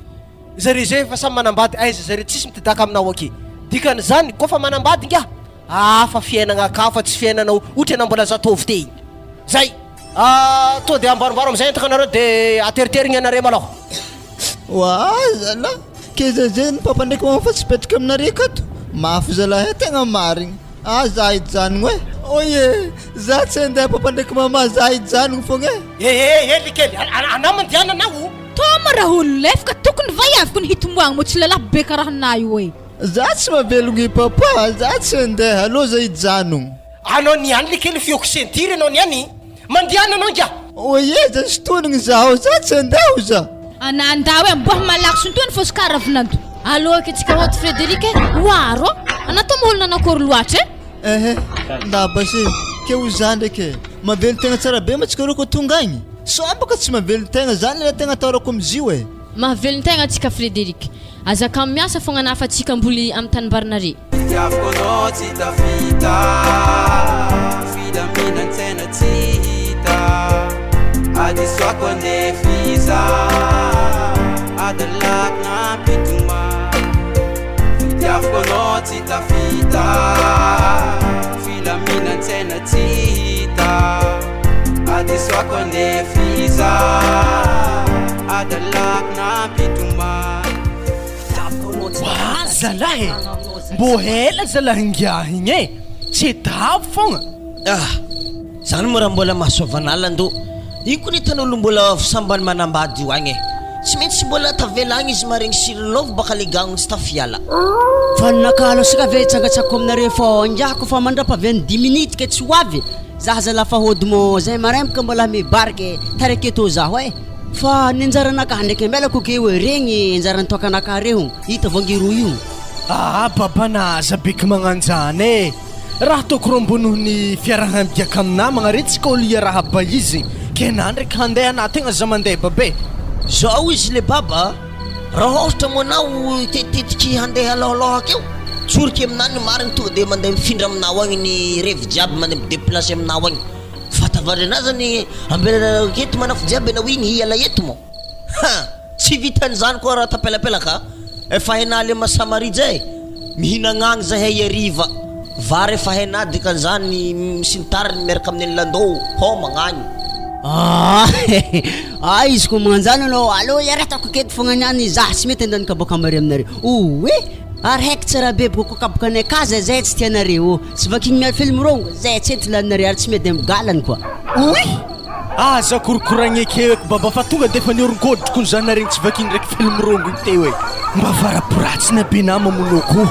zare zay fa samy manambady aiza zare tsisy mitidaka aminao aky dikany zany koa fa manambady nga fa fiainagna ka fa tsy fiainanao ohatra na mbola za tovy te igny zay to de ambarombaro am'izay entaka anareo de ateriterigny anare maloha zala ke zazeny papa ndraiky mama fa tsy petraka aminare kato mafy zalahy tegna marigny za hijanogno oye za tsy andeha papa ndraiky mama za hijanogno fogna likely anao mandiana anao toma raha olo lefaka tokony vaiaviko ny hitomoagna mo tsy lalahy be karaha anahy oe za tsy mavelogny papa za tsy andeha aloha za hijanogno anao niany likely fioko sentiry anao niany mandiana anao ngia oye za sitonigny zaho za tsy andeha za ananda hoe mboha malaky sontony fosy karavinanto aloha ke tsika hoty Frédéric waro anatao maholona anakory loatra ndabase ke ho za ndraiky mavelo tegna tsara be matsikaroko tonga agny sombaka tsy mavelony tegna zany le tegna ataorako amizio mahavelony tegna atsika Frédéric azaka miasa fogna nafa atsika mboly amin'ny tanimbarinare tiaviko anao tsy tafita filaminan-tsaina tsy hita adisoako andefiza adalaky nampitoma tiaviko anao tsy tafita filaminan-tsaina tsy hita adisoako andefiza adalaky nampitoma zalahy mbo hela zalahy ngiahy igny tsy davo fogna zany moa raha mbola mahasoavan'Alando iny koa nitan'olo mbola sambany manambady io agny tsy maintsy mbola tavela agny izy maregny sirilovy baka legagnony tsy tafiala fanakalo sika ve tsangatsako aminare fô angiako fa mandrapaveny 10 minutes ke tsy hoavy za zala fa hody mo zay marembaka mbola mibariky taraketo zaho fa ny anjaranaka ndraiky melako ke hoe regny anjarany toakanaka reo hita vangiro io babanaza beky magnanjany raha toko rombonohony fiarahambiaka amina magnaretsika olo iaraha ba izy ke na ndraiky handeha ana tegna za mandeha babe zao izy le baba raha ohatra monao tetetiky handeha alohalohakeo tsoriky aminany mariny to de mandeha mifindra aminao agny ny revy jiaby mandeha mideplace aminao agny fatavary anazy zany ambela keto manafo jiaby anao igny hiala eto mo tsy vitan'izany koa raha tapelapelaka efa haina le masamaridy zay mihinagnagny zahay ariva vary efa haina dikan'izany misy nitariny miaraka amin'ny Lando magnagny izy ko magnanjany anao allo iaretako keto fogna niany za tsy mety andanika boka mari aminare ary haiky tsara be boko kabaka anay ka zay tsy tianareo tsy vakigny miary film rongo zay tsy ety laninare ary tsy mety amigalany koa za korokoragny ekeko baba fa tonga de fa niorongoditroko ny zanaregny tsy vakigny ndraiky film rongo iny te hoe mba varaporatsina be na mamonoko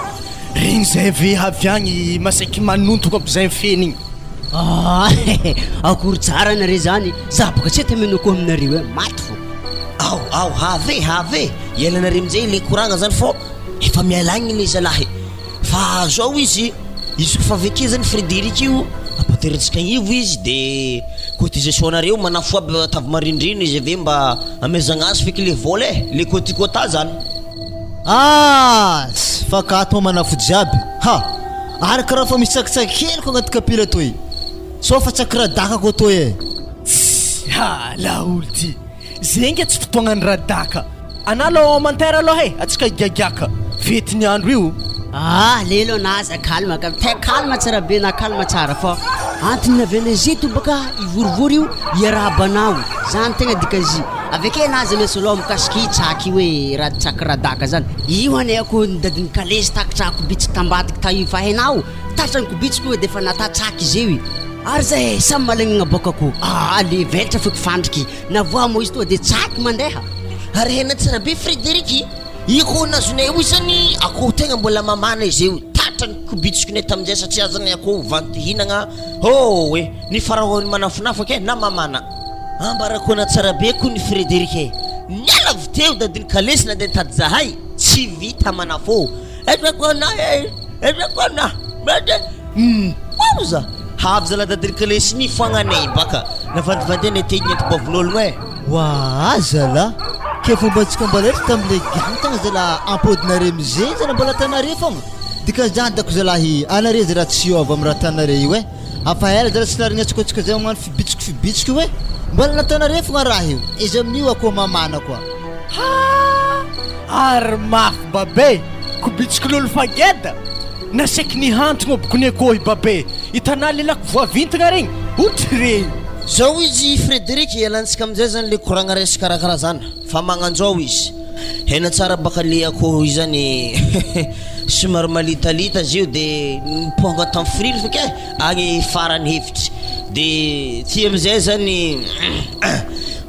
regny zay ve avy agny masaiky manontoko aby zay feny igny. Akory tsara nare zany za boka tsy tamenoko aminareo e maty fo. Ao have ialanare amin'izay le koragna zany fô efa mialagny le zalahy fa zao izy kofa aveke zany Frédéric io apaterantsika ivo izy de cotisation-nareo manafo aby tavy marindriny izy ave mba amezagna azy feky le vola le côté zany. Fakato manafo jiaby ary karaha fa misy tsakitsaky ko agnaty kapila toy so fa tsakradaka ko toy laolo ty zenga tsy fotoagnany radaka analo mantera aloha atsika giagiaka fetiny andro io. Lelo naza calme ka te calme tsara be na calme tsara fa antony avela zito baka ivorivory io iarabanao zany tegna dikazy aveke naza mesolo mikasiky tsaky hoe radtsakradaka zany io ane ako ndadiny kalesy takitrako bitsy tambadiky ta io fa hainao tatranyko bitsy ko defa natatsaky zeo ary zay samy malagnana bokako le velatra feky fandriky na voa mo izy to de tsaky mandeha ary hena tsara be Frédéric iko nazonay io zany ako tegna mbola mamana izy io tatrany kobitsiko ne tamin'izay satria zany ako vanty hinagna ny farahony manafinafaka na mamana ambarakona tsara be ko ny Frédéric niala avy teo dadiny kalesy na de tady zahay tsy vita manafo edrakona bade pausa havy zala dadiny kalesy ny foagnanay baka navandivandiana tegny ento bavin'ologno zala ke fomba antsika mbola etra tamile gantagna zala ampodinare mizay zala mbola tanare fogna dikazany dako zalahy anare zala tsy ova amin'ny raha tanare io afa ela zala tsy larigna tsikotsika zay magnano fibitsiko hoe mbola natanare fogna raha io izy amin'io akoho mamana koa ary mafy babe kobitsikin'olo fageda nasaiky nihantogna bokony akohy babe hitanà lelako voavintagna regny otry regny zao izy Frédéric ialantsika amin'izay zany le koragna resy karakara zany fa magnanzao izy hena tsara baka le akoho io zany somary malitalita izy io de niponga tamin'ny friry feky agny farany hevitry de ty amizay zany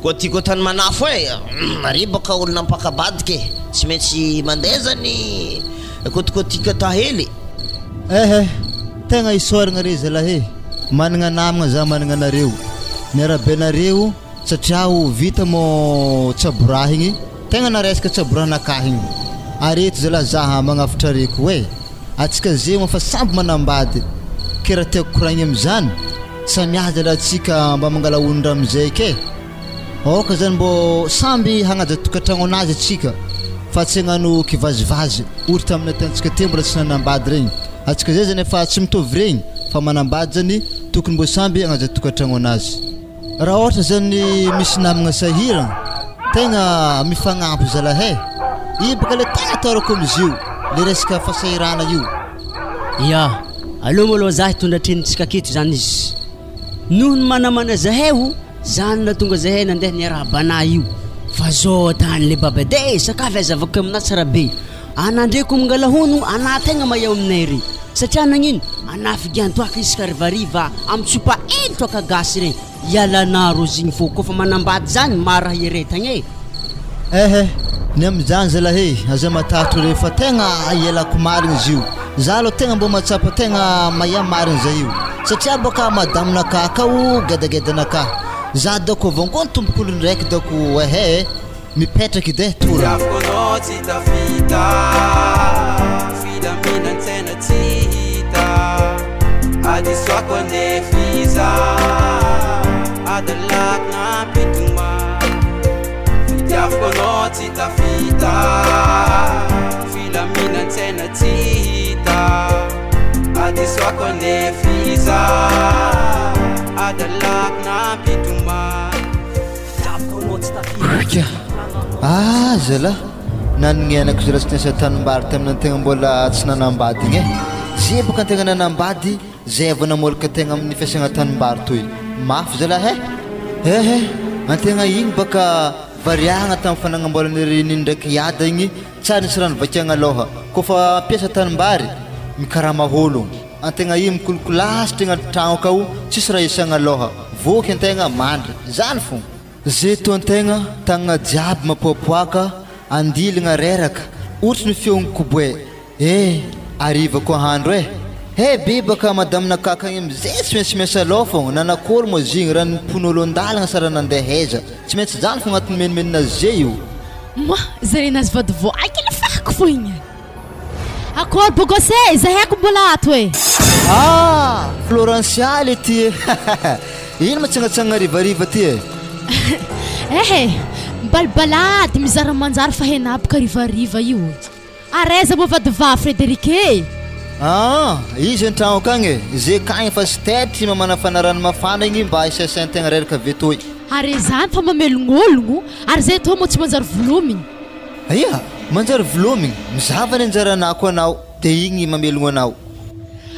koa ty koa tany manafo ary baka olo nampakabadika tsy maintsy mandeha zany kôtikôtika ta hely tegna isoragna re zalahy managna namagna za managna anareo miarabenareo satria vita mo tsaboraha igny tegna naresaka tsaborahanakah igny areto zala zaha magnafatra reko atsika zegny fa samby manambady ke raha tiako koragny am'izany samihaza zala atsika mba mangala onondra amizay ke oka zany mbo samby hagnaja tokatragno anazy atsika fa tsy hagnano kivazivazy ory tamina tantsika te mbola tsy nanambady regny atsika zay zany efa tsy mitovy regny fa manambady zany tokony mbo samby hagnaja tokatragno anazy raha ohatra zany misy namagna sahiragna tegna mifagnampy zalahy io baka le tegna atorako amizio le resaka fasahirana io aloha maloha za hitondra trenitsika aketo zany izy noho ny manamana zahay zany na tonga zahay nandeha niarabana io fa zao tany le baba de sakafy azavako amina tsara be anandreko mangalahono ana tegna mayaho aminay ry satria nagnino anafigantoaka isaka rivariva amtsopa toaka gasy regny ialana rozigny fô kofa manambady zany maraha iretagny ny am'izany zalahy aza matatro refa tegna ialako marigny izy io za aloha tegna mbo matsapa tegna maia marigny za io satria boka madamonakah kao gedagedanakah za dako avangony tombokolony raiky dako mipetraky de tora tsy tafita filaminantsena tsy hita adisoako andefiza adalakna pituma fitiavako anao tsy tafita filaminantsena tsy hita adisoako andefiza adalakna pituma fitiavako anao tsy tafita zala nanignianako zala tsy niasa tanimbary tamina tegna mbola tsy nanambady igny zay boka antegna nanambady zay avy namolaka tegna amin'ny fiasagna tanimbary toy mafy zala antegna igny baka variagna tamin'ny fanagnambolan'ireny ndraiky iada igny tsara nisy rano vakiagna aloha kofa ampiasa tanimbary mikarama-olo antegna igny mikolokolasy tegna tragno kao tsisy raha isagna aloha voky antegna mandry zany fo zay to antegna tagnana jiaby mapoapoaka andiligna reraka ohatry ny feogny koboe Arriva koa handro he bebaka madame nakakagny amizay tsy maintsy miasa loha fogna nanakory moa zigny raha nipon'olo an-dalagna sara nandeha heza tsy maintsy zany fogna agnatin'ny menimenina zay io ma zare nazy vady voaky la fako fo igny akory bogose zahako mbola ato Florencia le ty ino matsangatsangana rivariva ty mbalibalady mizara manjary fa henapaka rivariva io areza mo vady va Frederike izy an-tragno akagny zay kagny fa sy tetry mamana fanarano mafana igny mba isasaintegna reraka vetoy ary zany fa mamelognologno ary zay to mo tsy manjary volomigny aia manjary volomigny mizavany anjaranako anao dia igny mamelogno anao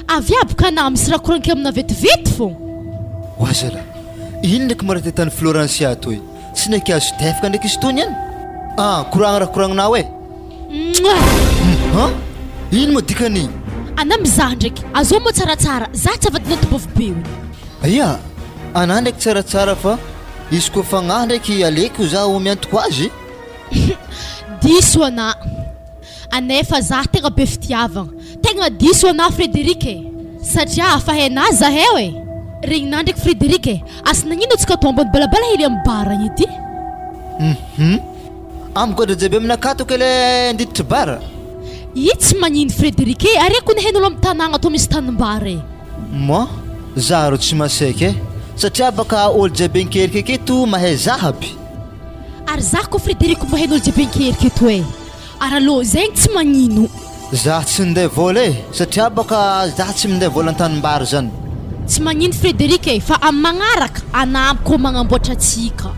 avy abaka anao misy raha koranky amina vetivety fo oazala ino ndraiky marate tany Florencia toy tsy naiky azo tefaka ndraiky izy tony any koragna raha koragninao ino mo dikan'igny ana mizaha ndraiky azo mo tsaratsara za tsy avadina tobovy be ony aia ana ndraiky tsaratsara fa izy koa fagnahy ndraiky aleko za ho miantoko azy diso ana anefa za tegna be fitiavagna tegna diso ana Frederike satria fa hainà zahay regninà ndraiky Frederike asa nagnino atsika atao ambony balabala hely amin'ny baragna edy amikoatra jiaby aminakato ke le andiditra bara i tsy magnino Frederike areko ny hain'olo amin'ny tanàgna atao misy tanimbara moi za ro tsy masaiky satria baka olo jiaby ankerika aketo mahay zahaby ary za koa Frederike mba hain'olo jiaby ankerika eto ary alô zegny tsy magnino za tsy minday vola satria baka za tsy minday vola an-tanimbary zany tsy magnino Frederike fa amin'ny magnaraka anampiko magnamboatra atsika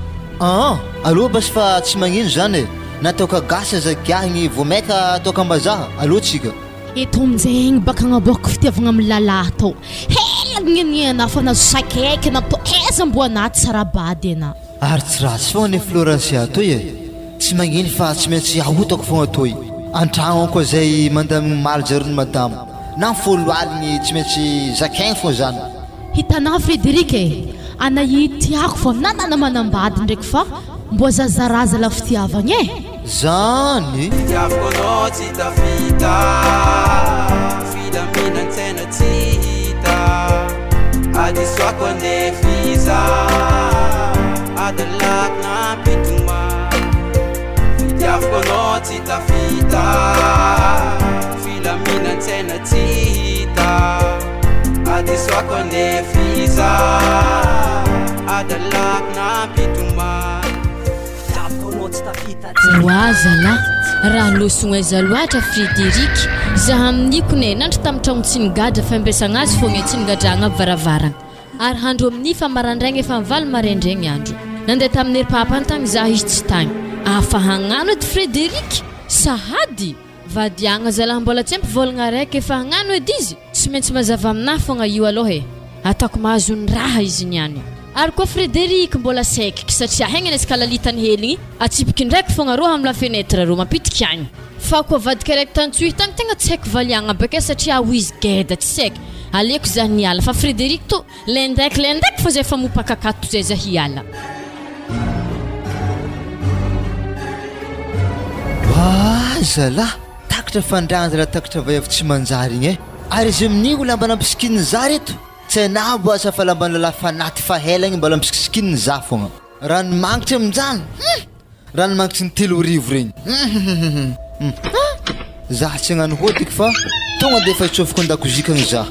aloha basy fa tsy magnino zany nataoka gasy zagiahigny vomaika ataoka ambazaha aloha tsika eto amin'izegny baka agnaboako fitiavagna amin'ny lalahy tao hela gneniana fa nazo sakaiky natao aiza mbo anaty sarabady ana ary tsy ratsy fogna ny Florencia toy tsy magnino fa tsy maintsy ahotako fogna toy an-tragno koa zay mandeha amin'ny marijarony madamo na folo aligny tsy maintsy zakaigny fogna zany hitanà Frederike ana itiako fa nanana manambady ndraiky fa mbo zazaraza la fitiavagna zany fitiavako anao tsy tafita filaminantsena tsy hita adisoako andefa iza adalako nampitoma fitiavako anao tsy tafita filaminantsena tsy hita adisoako andefa iza adalako nampitoma oazala raha losogna aiza loatra Frederike zaha amin'ikone nandro tamin'ny tragno tsinigadra fa ampiasagna azy fogna tsinigadragna aby varavarana ary handro amin'ny fa marandraigny efa mivaly maraindraigny andro nandeha tamin'ny ery papantagny zaho izy tsy tagny afa hagnano edy Frederike sahady vadiagna zalahy mbola tsy ampivolagna raiky efa hagnano edy izy tsy maintsy mazava aminahy fogna io aloha ataoko mahazo ny raha izy niany ary koa Frederike mbola saikiky satria haigny anasika lalitany heligny atsipiky ndraiky fogna roa amin'ny la fenetre ro mapitiky agny fa koa vadika raiky tantsohy tagny tegna tsy haiko valiagna baka satria ho izy geda tsy saiky aleko za niala fa Frederike to lendraiky fa zay fa mopakakato zay za hiala zala takatra fandrana raha takatra vaiavy tsy manjary igny ary izy amin'io lamba nampisikiny za reto tsy hainao mbo asa fa lamba lalahy fanaty fahelagny mbola mpisikisikininy za fogna ranomagnitry amin'izany ranomagnitry ny 3 regny za tsy hagnano hodiky fa tonga dia efa hitsofoko an-dakozikagny za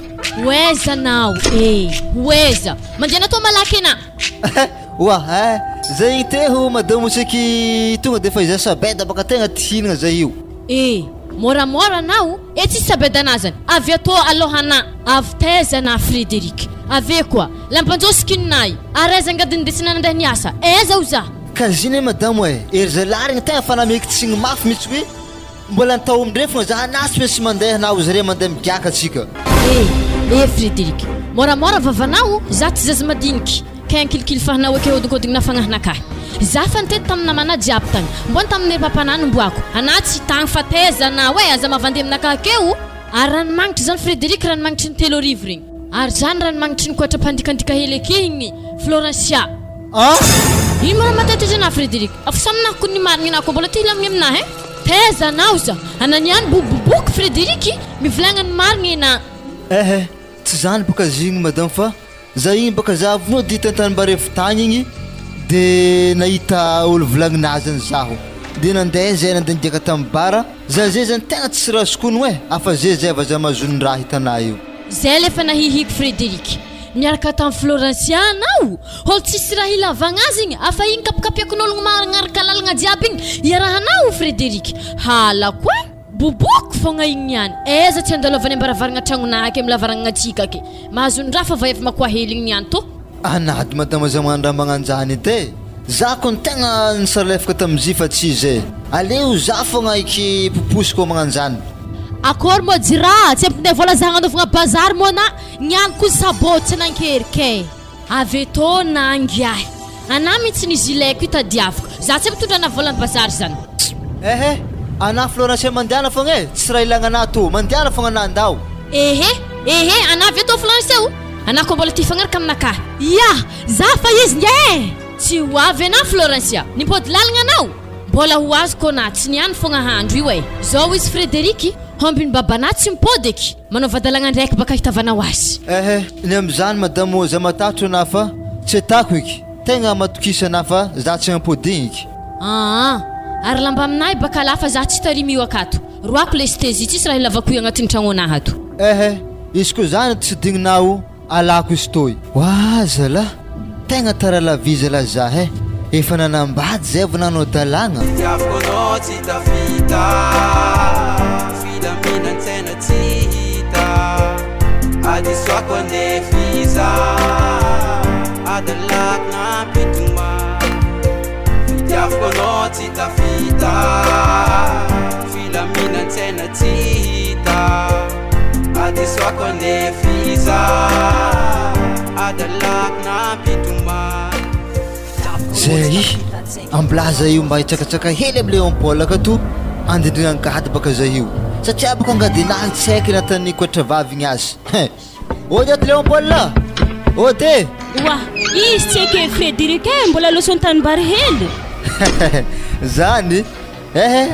oeza anao oeza manjana atao malaky ana oa zay igny te ho madamo seky tonga dia efa iza sabeda baka tegna tihinagna zay io moramora anao tsisy sabeda anazany avy atao alohana avy taiza na Frederike ave koa lampanjosikinahy araiza angadiny desina nandeha niasa aiza ho za ka ziny madamo ery zalarigny tegna fanamaiky tsigny mafy mihitsy hoe mbola nitao amindre fogna za nasy fa sy mandeha na ozy re mandeha migiaka atsika Frederike moramora vavanao za tsy zaza madiniky ka ankilikily fahanao ake hodinkodigny na fagnahinakahy za fa nitety tamin'ny namana jiaby tagny mbony tamin'ny papanany mboako ana tsy tagny fa taiza na aza mavandeha aminakahy akeo ary ranomagnitry zany Frederike ranomagnitry ny 3 regny ary zany ranomagnitry ny koatra-pandikandika hely akehigny Florencia ino mora matetitrana Frederike afa saminahiko ny marigny anako mbola ty hilamigny aminahy teza anao za ananiany boboboky Frederiky mivolagnany marigna tsy zany baka zigny madame fa za igny baka za avy nody hitantanymbarefotany igny de nahita olo volagninazy any zaho de nandeha zay nandeha nidiaka tamin'ny bara za zay zany tegna tsy raha sokono afa zay vaza mazony raha hitanay io zay lefa nahihiky Frederiky miaraka tamin'ny Florencia anao olo tsisy raha ilavagna azy igny afa igny kapikapiakon'ologno magnaraka lalagna jiaby igny iarahanao Frederiky halako boboky fogna igny niany eza tsy andalovany ambaravaragna tragnonaky amin'ny lavaragna atsika ake mahazony raha fa vaefa makoa hely igny niany to anady madama za magnano raha magnanjany edy za ko tegna nisalefaka tamin'ny zifa tsy zay aleo za fogna iky poposiko magnanjany Akor mo jira, tsy ampinay vola zahagna anaovagna bazary mo na niany ko sabotsy nankerike. Avy tô nangiahy ana mihitsy nizy ilaiko hitadiavako za tsy ampitondrana volan'ny bazary zany ana Florencia mandiana fogna tsy raha ilagna ana to mandiana fogna ana andao ana avy tô Florencia o ana ko mbola ty fagnaraka aminaka ya za fa izy nge tsy ho avy ana Florencia nimpody lalagna anao mbola ho azy ko na tsy niany fogna handro io zao izy Frederiky hombiny babana tsy mipody eky manao vadalagna ndraiky baka hitavanao azy ny am'zany madamo za matatro ana fa tsy atako iky tegna matokisa ana fa za tsy ampodigny iky ary lamba aminahy baka lafa za tsy tarimy io akato roako lestezi tsisy raha ilavako io agnatin'ny tragno anahy ato izy ko zany tsy digninao alako izy toy zala tegna tara laviza la za efa nanambady zay vao nanao dalagna tiavako anao tsy tafita filaminantsena tsy hita adisoako andefiza adalako nampitoma fitiavako anao tsy tafita filaminantsena tsy hita adisoako andefiza adalako nampitoma zay amblaza io mba hitsakatsaka hely amin'ny Léon Paul akato andindrinangady baka za io satria baka angady tsy haiko anatan'ny koatra vavigny azy ody ato Léon Paul ody wa izy tsy eke Frederiky mbola losony tanimbary hely zany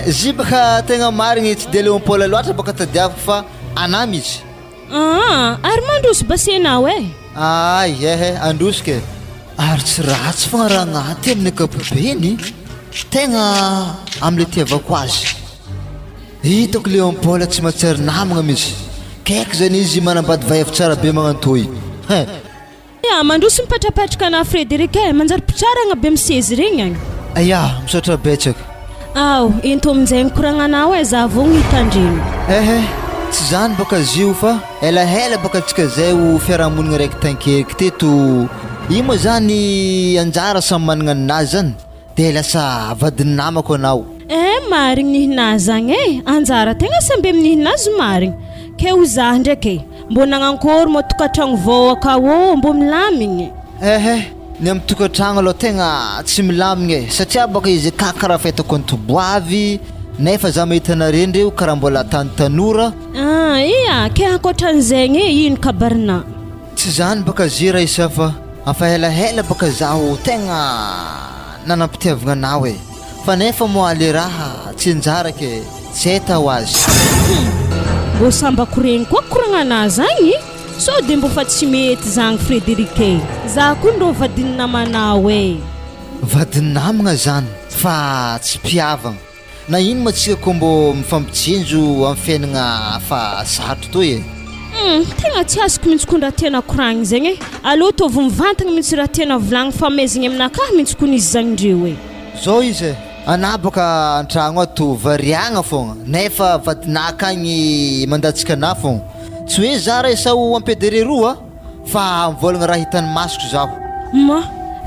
zy baka tegna marigny tsy de Léon Paul loatra baka tadiavako fa ana mihitsy ary mandroso basenao androsike ary tsy ratsy fogna raha agnaty amin'ny akapobeny tegna am'le tiavako azy hitako Léon Paul tsy mahatsiary namagna mihitsy kaiky zany izy manambady vaiavy tsara be magnantoy mandroso mipatrapatraka ana Frederiky manjary pitsaragna be misezy regny agny misaotra betsaka ento amin'izay mikoragnanao za vao hitandreny tsy zany baka zio fa elahela baka antsika zay ho fiarahamonigna raiky tankeriky teto io moa zany anjara samy managna ninazy zany de lasa vadiny namako anao marigny nihinazy zagny anjara tegna samby amin'ny nihinazy marigny ke ho za ndraiky mbo nagnankory mo tokatragno vao akao mbo milamigny ny amin'ny tokatragno aloha tegna tsy milamigny satria baka izy karaha fahitako ny toboavy nefa za mahita anareny reo karaha mbola tany tanora ke ankoatran'zaigny ino kabarina tsy zany baka zy raha isa fa afa helahela baka zaho tegna nanampitiavagna anao fa nefa moa le raha tsy anjara ke tsy heta ho azy mbo sambako regny koa koragnana zagny so de mbo fa tsy mety zagny Frederiky za koa ndro vadiny namanao vadiny namagna zany fa tsy mpiavagna na ino matsika ko mbo mifampijinjo amin'ny fiainagna fa sarotro toy tegna tsy azoko mihitsy ko raha tena koragny zegny aloha tovy mivantagna mihitsy raha tena volagny fa amezigny aminakahy mihitsy ko nizy zagny ndreo zao izy ana baka antragno ato variagna fogna nefa vadinaka agny mandatsika ana fogna tsy hoe za raha sao ampedere roa fa mivolagna raha hitany masoko zaho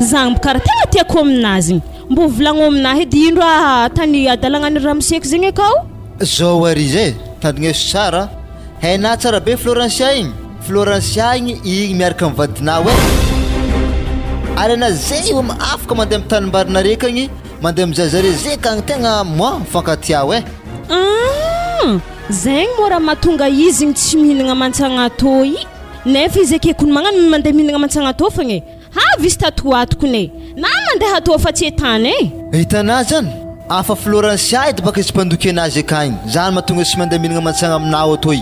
zagny bokaraha tegna tiako aminazy mbo volagno aminahy edy ino raha tany adalagnany ramoseko zegny akao zao ary izy tandrigneso tsara haina tsara be Florencia igny miaraka mivadina ary ana zay afaka mandeha amin'ny tanimbarina reka agny mandeha mizazare zay ka agny tegna mifankatia zegny moa raha mahatonga izy igny tsy mihinagna mantsagna toy nefa izy akekony magnano mandeha mihinagna mantsagna to fogna avy izy tatoatoko na mandeha atao fa tsy etany hitana zany afa Florencia edy baka izy mpandoky anazy akagny zany mahatonga sy mandeha mihinagna mantsagna aminao atoy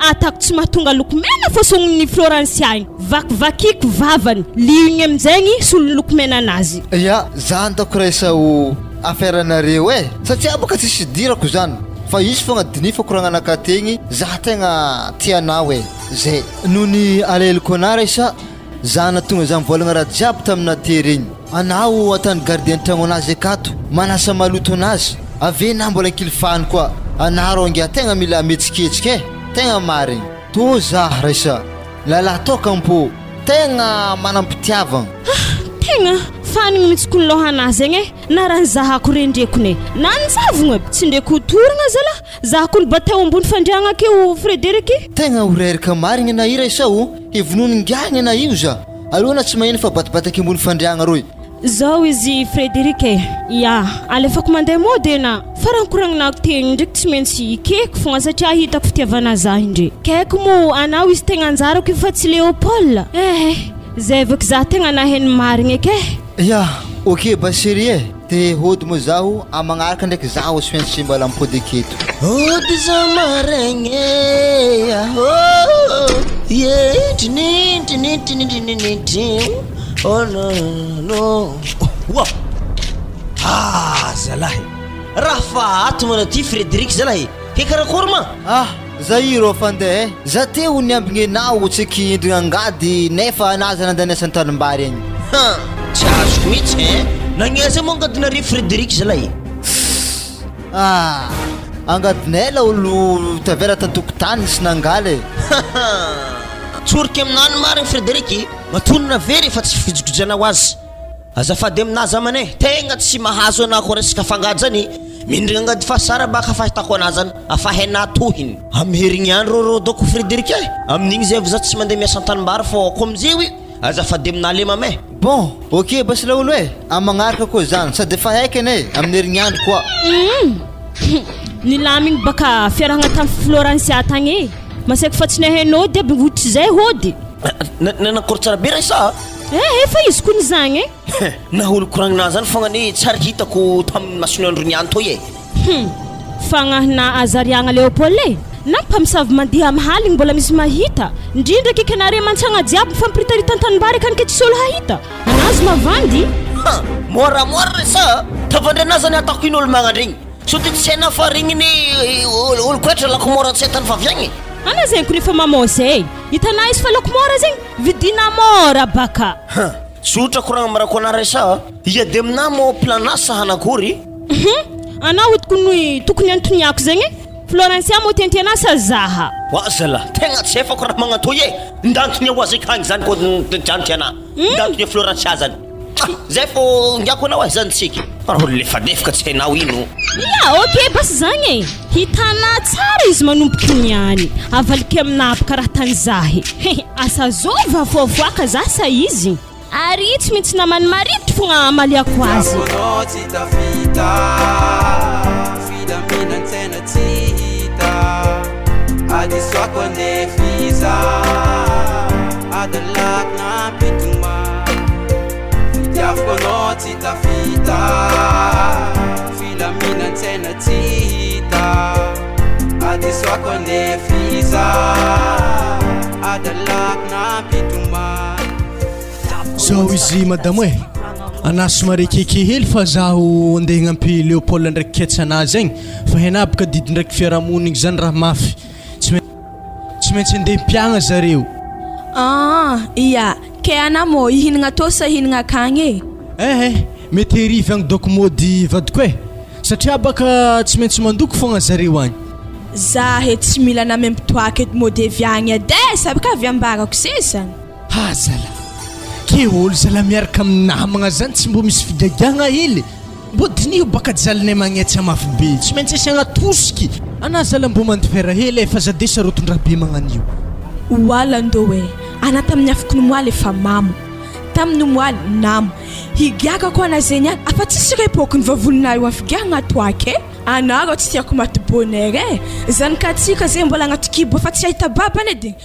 atako tsy mahatonga lokomena fosogny Florencia igny vakivakiko vavany liigny amin'izagny solony lokomena anazy ya zany tako raisao affaire anareo satria baka tsisy dirako zany fa izy fogna dinifako ragnanaka tegny za tegna tianao zay nony aleliko ana raisa zana tonga za mivolagna raha jiaby tamina teregny anao atany gardien tragno anazy akato manasa maloto anazy ave na mbola ankilifany koa anaro angia tegna mila metsiketsika tegna marigny to za raisa lala toka mpo tegna manampitiavagna tegna fanigny mihitsy ko lohanazy egny na raha nizahako rendrekone na nizavogna tsy ndeko toragna zala zahako ny batao ambony fandriagna akeo Frederiky tegna horerika marigny na ira isao evononingagny na io za alohana tsy maheno fa batibataky ambony fandriagna roy zao izy Frederiky ya alefako mandeha mody na farankoragnanako tegny ndraiky tsy maintsy ikeko fogna satria hitako fitiavana za indre kaiko mo anao izy tegna anjarako io fa tsy Léopold zay vako za tegna naheno marigny eke ya ok baserie te hody mo zaho amagnaraka ndraiky zaho soentsy mbala mpody aketo hody za marigny oh no wa zalahy raha fa ato mana ty Frederick zalahy ke karakory ma zahiro fandeha za te ho niambigny anao tseky endrigna angady nefa anazy nandanesa an-tanimbary egny tsy azoko mihitsy nagneza moa angadinare Frederick zalahy angadinay la olo tavera tantokotany sy nangaly tsoriky aminany marigny Frederick matonona very fa tsy fijokojana azy azafady aminazy amane tegna tsy mahazo anako resaka fangady zany mindrigna angady fa sara baka fahitako anazy zany afahena tohiny amherigny andro ro doko Frederick amin'igny zay za tsy mandeha miasa an-tanimbary fô komzeo azafady aminale mame bon ok basy la olo amagnaraka koa zany sady efa haika ane amin'ny herignandro koa nilamigny baka fiarahagna tamin'ny Florencia tagny masaiky fa tsy nahainao de bivotry zay hody nanakory tsara be raisa efa izy koa nizagny na olo koragnina zany fogna ny tsara hitako tamin'ny masonandro niany toy fagnahina azariagna Léopold na mpamosavy mandeha amin'ny haligny mbola misy mahita indrindra kekanare mantsagna jiaby mifampiritarita-tanimbary akany ke tsy olo hahita anazy mavandy moramora resa tavandry anazy zany atako iny olo magnandregny so ty tsy haina fa regniny olo koetra lakomora tsy haitany vaviagny ana zegny ko rehefa mamosy hitanà izy fa lakomora zegny vidina mora baka tsotra koragna marako ana resa iady amina mo planasa hanakory anao hitokony tokony antoniako zegny Florencia mo tentiana sa zaha wa zala tegna tsy efako raha magnatoy ndantony azy akagny zany ko jantiana ndantony Florencia zany zay fô ngiako anao zany tsiky raha lefadefaka tsy hainao ino ya ok bas zagny hitanà tsara izy manomboky niany avaliky aminapaka raha tany zahy asa zova foavoaka za sa izy ary tsy mitsy namany marivotry fogna amaliako azy filaminantena tsy hita adisoako andefiza adalak na pituma fitiavako anao tsy tafita filaminantena tsy hita adisoako andefiza adalak na pituma zao izy madame anasy marekeke hely fa zaho andeha hagnampy Léopold ndraiky ketsanazy zegny fa henabaka didi ndraiky fiarahamonigny zany raha mafy tsy maintsy andeha mpiagna zareo iya ke ana mo ihinagna to sa ihinagna akagny mety herivy agny doko mody vadiko satria baka tsy maintsy mandoko fogna zareo agny za tsy mila namempitoaka edy mody aviagny ade sabaka avy ambarako sesany zala ke olo zala miaraka amin'ny namagna zany tsy mbo misy figagagna hely mbo dinio baka jalinay magnetsy amafy be tsy maintsy asiagna tosiky ana zala mbo mandifera hely fa zade sarotondraha be magnanio wala ndo ana tamin'ny afaka nomoaly efa mamo tamin'ny nomoaly namo higiaka ko ana zegny any afa tsisy repoko ny vavolonaio amin'ny figagagna toake ana rô tsy tiako maty bonheur zany ka tsika zegny mbola agnaty kibo fa tsy ahita babany edy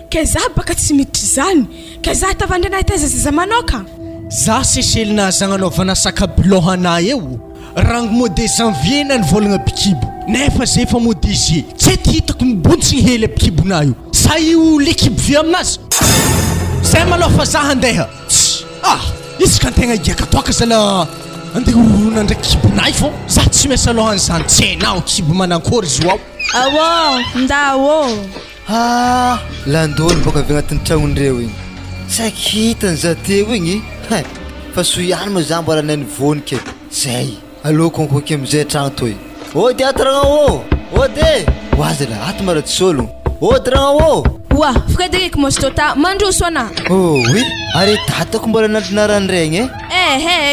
ke za baka tsy miditry zany ke za tavandry anay taiza zaza manoka za seselina zagnanaovana sakabilohana eo rango mois de janvier na nivolagna bikibo nefa zay fa mois de juillet tsy ety hitako mibontsy hely abikibona io sa io lekibo vi aminazy zay maloha fa za handeha izy ka antegna iaka toaka zala andeha orona ndraiky kibonay fô za tsy maintsy alohan'izany tsy hainao kibo manankory izy ao awô ndawô landony boka avy agnatin'ny tragnondreo igny saiky hitany za teo igny fa soiany moa za mbola nanivoniky zay alô konkoky amizay tragno toy ody ato ragna ô ody oazy la ato maratsy solo ody ragna ô wa Frédéric Mostota mandroso ana oui ary tatako mbola nantinarandregny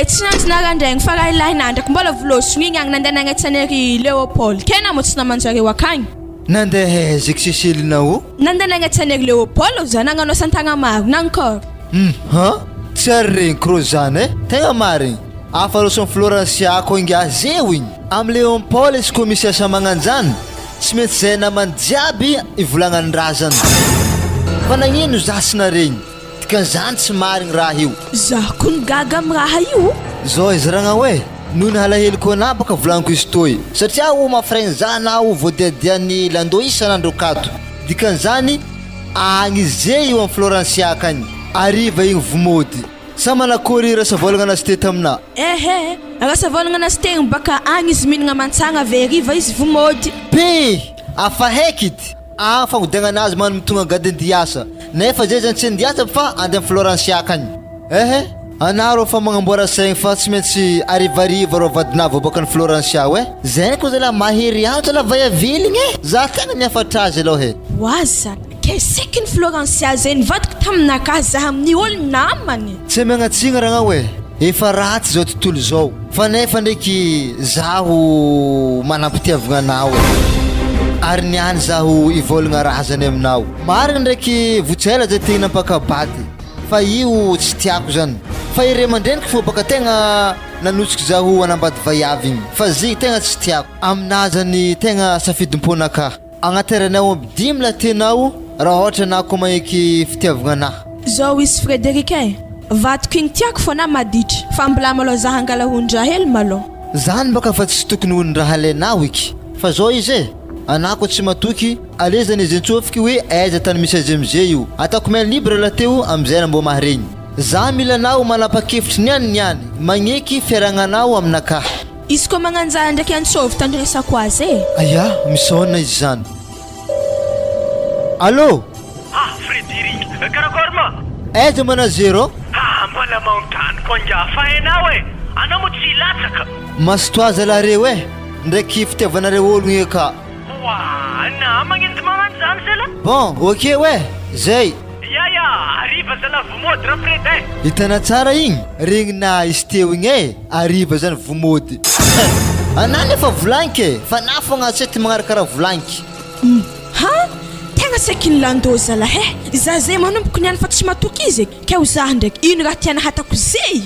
tsy nantinarandregny fa raha ilahinandraky mbola volosogny igny agny nandeha nagnatsanery Léopold kena mo tsy namanjareo akagny nandeha aizaky seselinao nandeha nagnatsanery Léopold za nagnano asantagna maro nankôry tsy ary regny kro zany tegna marigny afa losony Florencia ko inga zeo igny am Léopold izy ko misy asa magnanjany tsy maintsy zay namany jiaby ivolagnany raha zany fa nagnino za sy naregny dikan'izany tsy marigny raha io za kony gaga am raha io zao izy ragna hoe noho ny halahely ko ana baka volagniko izy toy satria o mafraigny za na o voadiadian'ny lando isan'andro akato dikan'izany agny zay io am Florencia akagny ariva igny vomody sa manakory rasa volagna anazy tety amina rasa volagna anazy tegny baka agny izy mihinagna mantsagna averiva izy vomody afa haikidy fagnodiagna anazy mano mitonga gady andiasa nefa zay zany tsy andiasa fa ande am Florencia akagny ana rô fa magnamboara saigny fa tsy maintsy arivariva rô vadinavo baka ny Florencia hoe zay koa zala mahery antso la vayaviligny za tegna niafatra azy aloha waza keseky ny Florencia zay nivadika taminaka zaha amin'ny olo namany tsy magnatsina ragna hoe efa ratsy zao tontolo zao fa nefa ndraiky zaho manampitiavagna anao ary niany zaho ivolagna raha zany aminao marigny ndraiky votsela zay tegna nampakabady fa io tsy tiako zany fa ire mandreniky fô baka tegna nanotsiky zaho anambady vaiavy igny fa zy tegna tsy tiako amina zany tegna safidimponaka agnateranao amby 10 la tenao raha ohatra na ko maheky fitiavagna anahy zao izy Frédéric vatiko igny tiako fô na maditry fa mbola malô za hangala hondraha hely malô zany baka fa tsy tokony hondraha alainao iky fa zao izy ana ko tsy matoky alezany izy antsofiky hoe aiza tany misy azy amizay io atako mail libre la teo amizay na mbo maharegny za milanao manapa-kevitry niany magneky fiaragnanao aminaka izy ko magnanjara ndraiky antsovy tandresako azy aya misaona izy zany allô Frédéric karakory ma aiza mana zero mbola maontany ko ngia fa hainao anao mo tsy latsaka mastoazy alareo ndraiky fitiavanareo ologno io ka na magnenty magnano zany zay la bon ok zay ariva zala vomody ra Fredin hitana tsara igny regny na izy teo igny ariva zany vomody anany efa volanky fa na fogna tsy magnaraka raha volanky tegna saiky ny lando zala za zay manomboko niany fa tsy matoky izy ke za ndraiky ino raha tiana hatako zay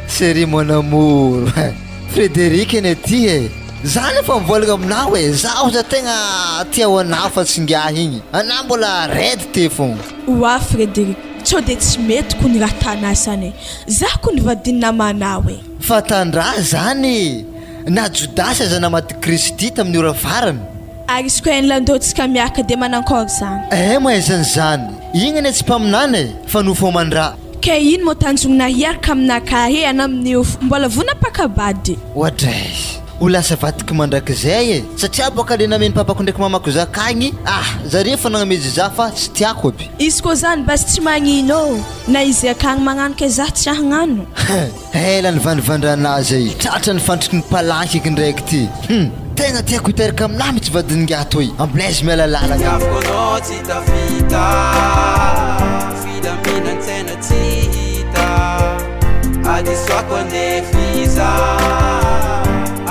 série mon amour Frédéric nety zany efa mivolagna aminao hoe zaho za tegna tia ho anao fa tsy ngiahy igny ana mbola redy te fogna wa Frédéric tsao de tsy mety ko ny raha tanasany za ko ny vadiny namanao fa tandraha zany na Judasy aza namady Kristy tamin'ny ora farany ary izy ko hainy landotsika miaraka de manankory zany mahaizany zany igny ane tsy mpaminany fa nofo mandra ke ino mo tanjogna hiaraka aminaka ana amin'ny mbola vonapakabady oadray ho lasa vatiky mandraky zay satria boka le nameny papako ndraiky mamako za kagny zare fa nagnamezy za fa tsy tiako aby izy ko zany basy tsy magnino na izy akagny magnano ke za tsy hagnano ela ny vandivandranazy tratra ny fantriky ny palanky eky ndraiky ty tegna tiako hiteraka aminahy mitsy vadininga toy amblaizy miala lalagna Tiafonao tsy tafita filaminantsena tsy hita adisoako andefiza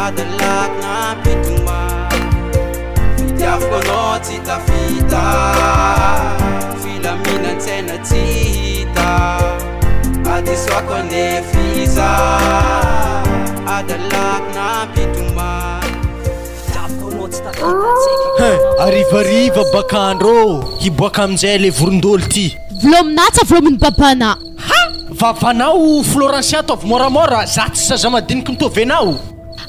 adalakna pituma Tiafonao tsy tafita filaminantsena tsy hita adisoako andefiza adalakna pituma arivariva bakandro hiboaka amin'izay le vorondolo ty vlominatsa vlomin'ny babana Fanao Florencia ataovy moramora za tsy saza madiniky mitovy anao.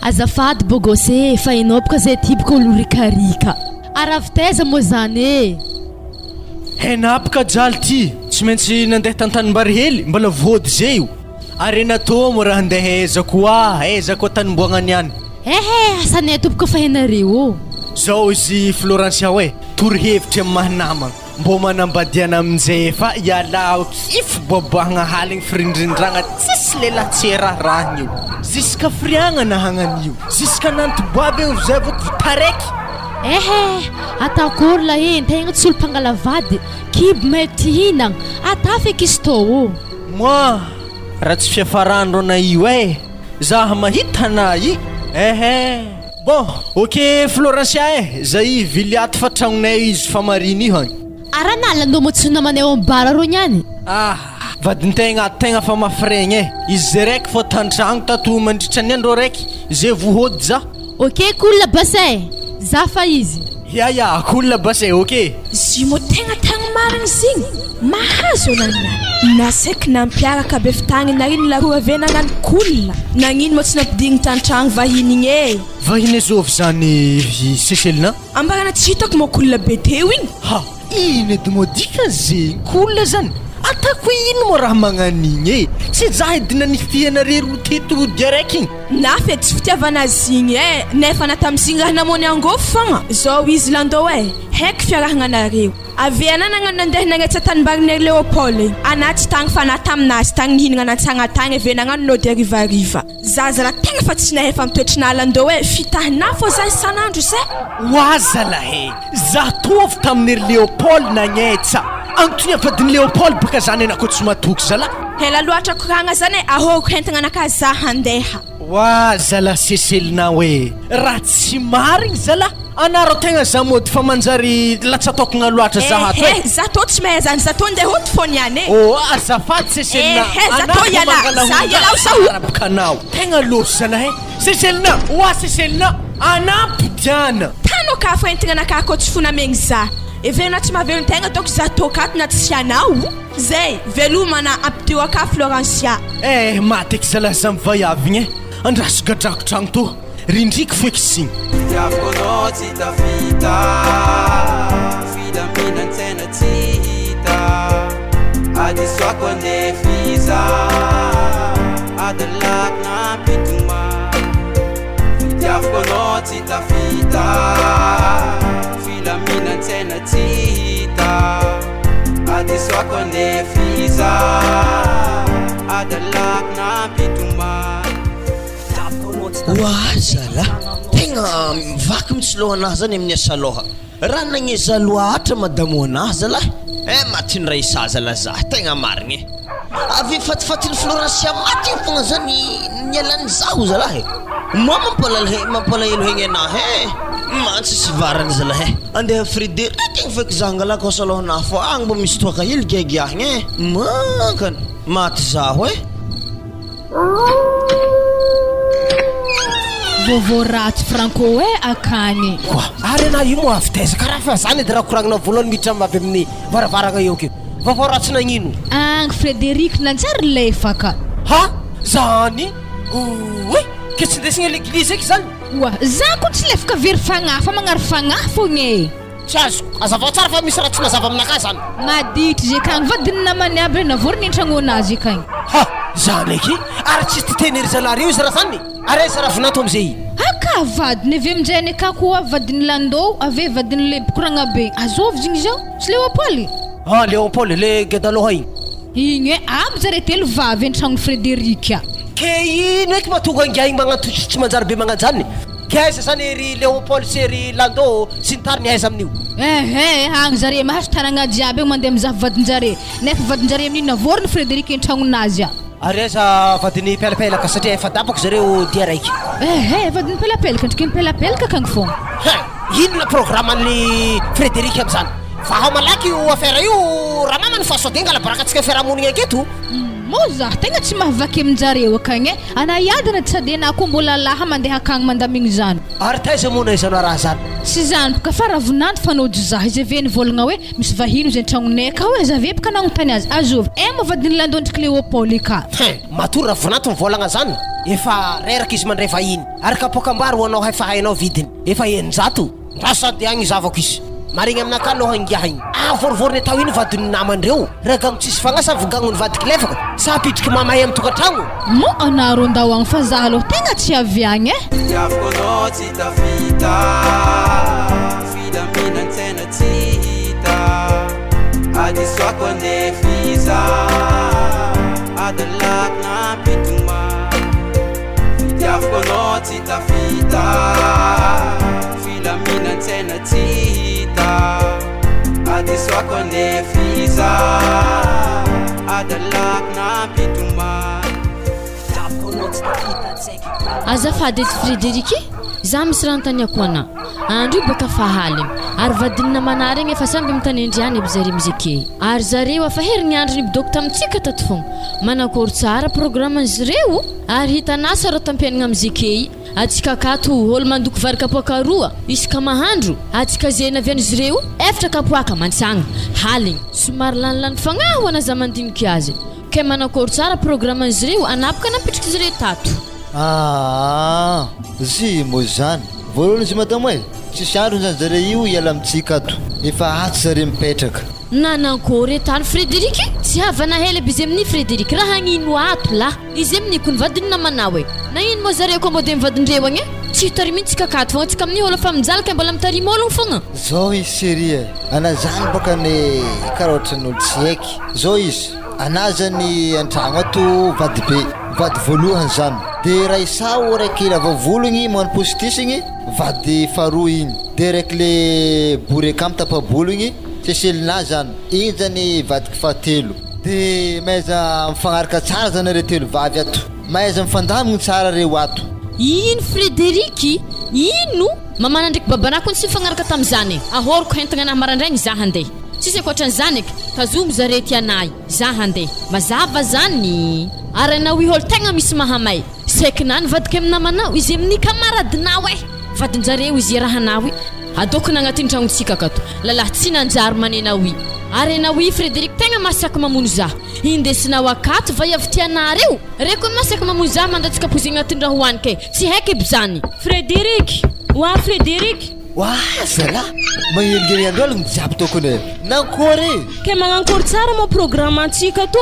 Azafady bogose fa ianao boka zay ty boka olo rikarika. Aravitaiza moa zany e. Henapaka jaly ty tsy maintsy nandeha tantanimbary hely mbala vody zay io. Ary natao mo raha andeha aizako tanimboagna niany. Asanay toboka fa henareo. Zao izy Florencia hoe torohevitra amin'ny mahanamagna mbo manambadiana amin'izay fa ialao kify boboahagna haligny firindrindragna tsisy lehilahy tsy rahirahagna io ziska firiagnana hagnan'io ziska nantoboaby eo zay vao taraiky. Atakory la tegna tsy olo mpangalavady kibo mety hinagna ata feky izy tô. Moi raha tsy fiafarandro ana io zaha mahita anahy. Bon, ok Florencia zay viliaty fa tragnonay izy fa mariny io hagny. Aranala mo tsy namanay ambara ro niany. Vadintegna tegna fa mafregny izy zay raiky fa tantragno tato mandritra ny andro raiky zay vohody za. Ok cool la basay za fa izy. Ya cool la basay ok. Zimo tegna tagny marigny zigny mahazo nanay nasaiky nampiaraka be fitagny nariny laroa ave nagnano cool nagnino mo tsy nampidigny tantragno vahiny igny e. Vahiny zovy zany Cécilina ambarana tsy hitako mo cool be teo igny. Ino edy modika zegny cool zany atako ino mo raha magnanigny tsy za edina niftianare ro teto diraiky igny na fe tsy fitiavana zigny nefa natamizigny raha namony angofo fogna zao izy landô haiky fiarahagna nareo avy ana nagnano nandeha nagnetsy tanimbarinay Léopold anaty tagny fa nataminazy tagny nihinagna natsagna tagny avy nagnano lody arivariva zazala tegna fa tsy nahay fa mitoetry nalandô fitahina fô za isanandro se oazala za tovy tamin'ery Léopold nagnetsa antony avadiny Léopold baka zany anako tsy matoky zala hela loatra koragna zany ahoko hentagna anaka za handeha zala Cécilina raha tsy marigny zala anaro tegna za mody fa manjary latsatokagna loatra zahato zato tsy mahay zany zato ndeha hoty fô niany azafady Cécilina zato iala zaarabkanao tegna losy zala Cécilina Cécilina anampy diana tano ka fa entagna anaka ko tsy fonamegny za evena tsy mahavelony tegna ataoko zato kato na tsy anao zay velomana ampiteo aka Florencia mateky zala za mivayavigny andrasogadrako tragno to rindriky feky signy tiavoko anao tsy tafita filaminantsena tsy hita adisoako andefiza adalaky nampitoma fitiavoko anao tsy tafita filaminantsena tsy hita adisoako andefiza adalaky nampitoma zala tegna mivaky mitsilo anahy zany amin'ny asa loha raha nagneza loatra madamo anahy zala matiny ray sazala za tegna marigny avy fatifatiny Florencia maty fogna zany nialany zaho zala moa mampalahelo hegny anahy mantsy sy varany zala andeha Frédéric igny feky za angalako asa loha anahy fo agny mba misy toaka hely giagiahigny makany maty zaho vovô ratsy Franco akany ary na io mo avitaiza karaha fa zany edy raha koragnina voalohany miditra avy amin'ny varavaragna eo ke vovô ratsy nagnino agny Frédéric nanjary lefaka zany ke tsy ndesigna l'église eky zany za ko tsy lefaka very fagnahy fa magnary fagnahy fogny tsy azoko azava tsara fa misy raha tsy mazava aminaka zany madity ze kagny vadiny namany aby navory niantragno anazy akagny zany eky ary tsy titenery zalareo izy raha zany ary izy raha vinato amizay aka vadiny avy aminjay aka koa vadiny landô avy vadiny le bokoragna be azovy zigny zao tsy Léopold Léopold le gedaloha igny aby zare telo vavy antragno Frédéric ke ino eky mahatonga angiahigny magnatotry tsy manjary be magnanjany ke aiza zany ery Léopold sy ery landô sy ny tariny aiza amin'io agny zare mahazo tanagna jiaby mandeha mizaha vadinjare nefa vadinjare amin'ino navorony Frédéric antragnonazy ary aiza vadiny pelapelaka satria efa dabako zareo dia raiky vadiny pelapelaka ndriky pelapelaka kagny fogna inona programme an'ny Frédéric am'zany fa malaky io affaire io raha mamany fahasoadenga la barakatsika fiarahamonigny aketo Moza tegna tsy mahavaky aminjareo akagny anayadana tsy sadena koa mbola laha mandeha akagny mandamigny zany ary taiza moa naizana raha zany sy zany boka fa ravinandro fanody za izy avy nivolagna hoe misy vahino zay tragnonay ka hoe zavy boka nagnotany azy azovy mo vadiny landondriky Léopoly ka matory ravinandro mivolagna zany efa reraka izy mandray vahiny ary kapokambary ho anao hay fahainao vidiny efa eninjato ndra sady agny zavako izy marigny aminaka aloha ingahigny vorivoriny atao iny vadiny namandreo ragagno tsisy fagnasa vogagnony vadiky lefaka sa pidriky mamahay amin'ny tokantragno mo anaro andao agny fa za aloha tegna tsy avy agny Tiavako anao tsy tafita Filaminantsena tsy hita Adisoako andefiza Adalako nampitoma Tiavako anao tsy tafita Filaminantsena tsy hita Adisoako andefiza Adalako nampitoma Tiavako anao tsy tafita tsaiky azafady ety Frederiky za misy raha antaniako ana andro baka fahaligny ary vadinina manara igny efa samby mitany andriany aby zareo mizake ary zareo afa herigny andro nibidoko tamitsika tato fogna manakory tsara programan'izy reo ary hitanasa reo tampianagna amizake atsika akato olo mandoko vary kapoaka isaka mahandro atsika zena avian'izy reo efatra kapoaka mantsagna haligny somary lanilany fagnaho ana za mandiniky azy ke manakory tsara programan'izy reo anapaka nampitriky izy reo tato zy moa zany voalohany izy madamo e tsisy andro zany zare io iala amitsika ato efa atsy zare mipetraka nanankory tany Frederiky tsy havana hely aby izy amin'ny Frederiky raha hagnino ato la izy amin'ny ko nivadiny namanao e na ino moa zareo koa mode mivadindreo agny tsy hitary mihitsy kakato fogna tsika amin'ny olo fa mijalaka mbola mitarimy ologno fogna zao izy série ana zany baka ny karaha ohatran'olo tsy haiky zao izy ana zany antragno ato vady be vady voalohany zany de raha isao raiky lava vologny magnano positisiny vady faharoa igny de raiky le boreka amin'ny tapabologny seselina zany igny zany vadiky fahatelo de maiza mifagnaraka tsara zany re telo vavy ato maiza mifandamigny tsara reo ato ino Frederiky ino mamana ndraiky babanako tsy mifagnaraka tam'izany ahoroko hentagna anahy marandraigny za handeha tsisy akoatran'izany eky tazomo zare ty anay za handeha mazava zany ary anao i olo tegna misy mahamay saiky nany vadika aminamanao izy amin'ny kamaradinao vadinjareo izy rahanao adokona agnatin'ny tragnontsika akato lalahy tsy nanjary manenao ary anao Frederiky tegna masaka mamono za indesinao akato va avy tianareo reko masaka mamono za mandatsika pozigna agnatin'ny raha hoaniky tsy haiky aby zany Frederiky wa Frederiky zala magnelingely andro aligny jiaby tokony nankory ke magnankory tsara mo programme antsika to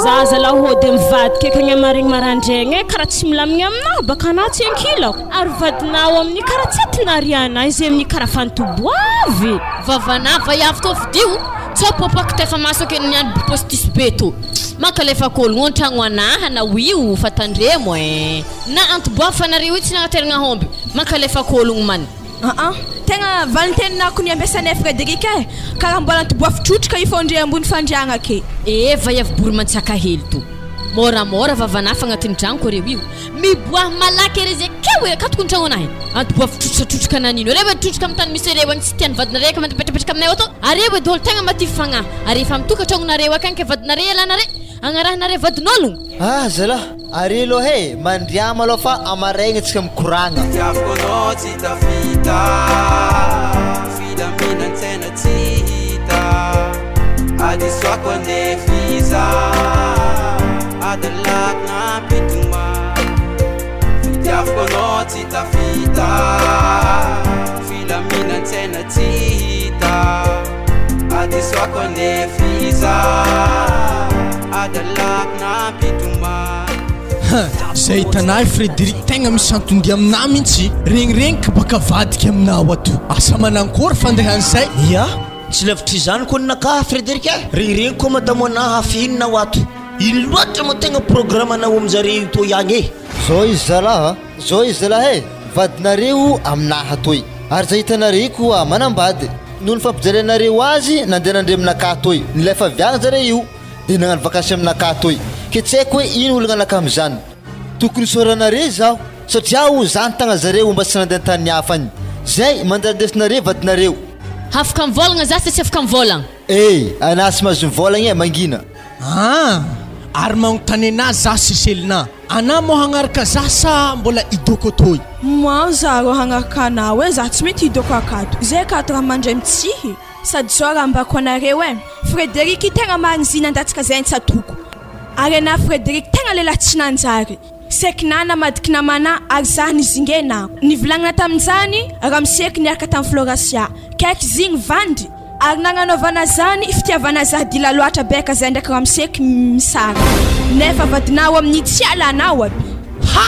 za zala hody mivadika akagny amaregny marandraigny karaha tsy milamigny aminao baka anao tsy ankilako ary vadinao amin'ny karaha tsy atinariana izy amin'ny karaha fantoboavy vavana va avy to vidio tsopopaka tefa masaka eny niany postis be to makalefako ologno an-tragno anahy na io fatandremo na antoboavy fanareo tsy nagnateragna homby makalefako ologno man tegna valinteninako ny ambesanay Frederiky karaha mbola antoboafy trotrika ifondre ambony fandriagna ke va avy bory mantsaka hely to moramora vavanafa agnatin'ny tragnoko reo io miboahy malaky ery zay keo akatoko ny tragno anahy antoboafy trotrika nanino reo trotrika amin'ny tany misy reo agny tsy tiany vadinareo mandipetrapetraka aminay ato areo edy olo tegna maty fagnahy ary efa mitokatragnonareo akagny ke vadinareo alanare agnarahanareo vadin'ologno zala are lo he mandriama aloha fa amaraigny atsika mikoragna Tiavako anao tsy tafita Filaminantsena tsy hita Adisoako andefiza Adalako nampitoma Tiavako anao tsy tafita Filaminantsena tsy hita Adisoako andefiza Adalako nampitoma zay hitanay Frederiky tegna misy antondia aminah mihitsy regniregniko baka vadika aminao ato asa manankory fandehan'izay tsy lavitry zany koa ninaka Frederiky regniregny koa madamo anahy hafihinonao ato ino loatra moa tegna programme anao amin'zare to ihagny zao izy zala vadinareo aminahy atoy ary zay hitanareo koa manambady noho ny fampijalianareo azy nandeha nandre aminaka atoy nilefa viagna zare io de nagnano vakansy aminaka atoy ke tsy haiko hoe ino ologna anaka am'izany tokony soranare zaho satria zany tagna zareo mba tsy nandeha tany hafa agny zay mandandesinareo vadinareo afaka mivolagna za sy afaka mivolagna anasy mahazo mivolagna mangina ary magnontany anazy za siselina ana mo hagnaraka za sa mbola idoko toy moa za ro hagnaraka anao hoe za tsy mety hidoko akato zay akato raha mandray mitsihy sady zao raha mbako anareo e Frederiky tegna magnizina andatsika zay ntsatoko ary ana Frederiky tegna lela tsy nanjary sekina namadiky namana ary za nizingenako nivolagnina tamin'izany raha miseky niaraka tamin'ny Florasia kaiky zigny vandy ary nagnanaovana zany fitiavana za dila loatra beka zay ndraiky raha miseky misara nefa vadinao amin'ny tsy alanao aby ha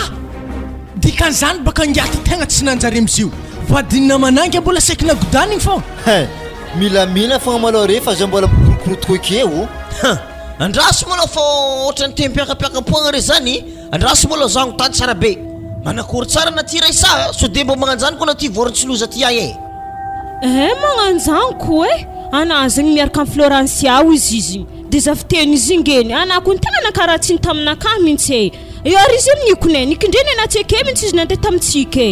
dikan'izany baka ngiaty tegna tsy nanjary amizio vadinina manangy mbola sekina godanigny fô milamina fogna malao rehefa za mbola mikorokorotoka ekeo andraso mola fô ohatrany tempiakapiakampoagna re zany andraso mola zagno tany tsara be manakory tsara na ty raisa so de mbo magnanjany ko na ty vorontsiloza ty ay magnanjanko anazagny miaraka amin'ny Florancia izy de za fiteny izy ingeny anako ny tegna nakaratsiny taminakah mihitsy eo ary izy amin'nikone nikindreny anatsike mihitsy izy nandeha tamintsika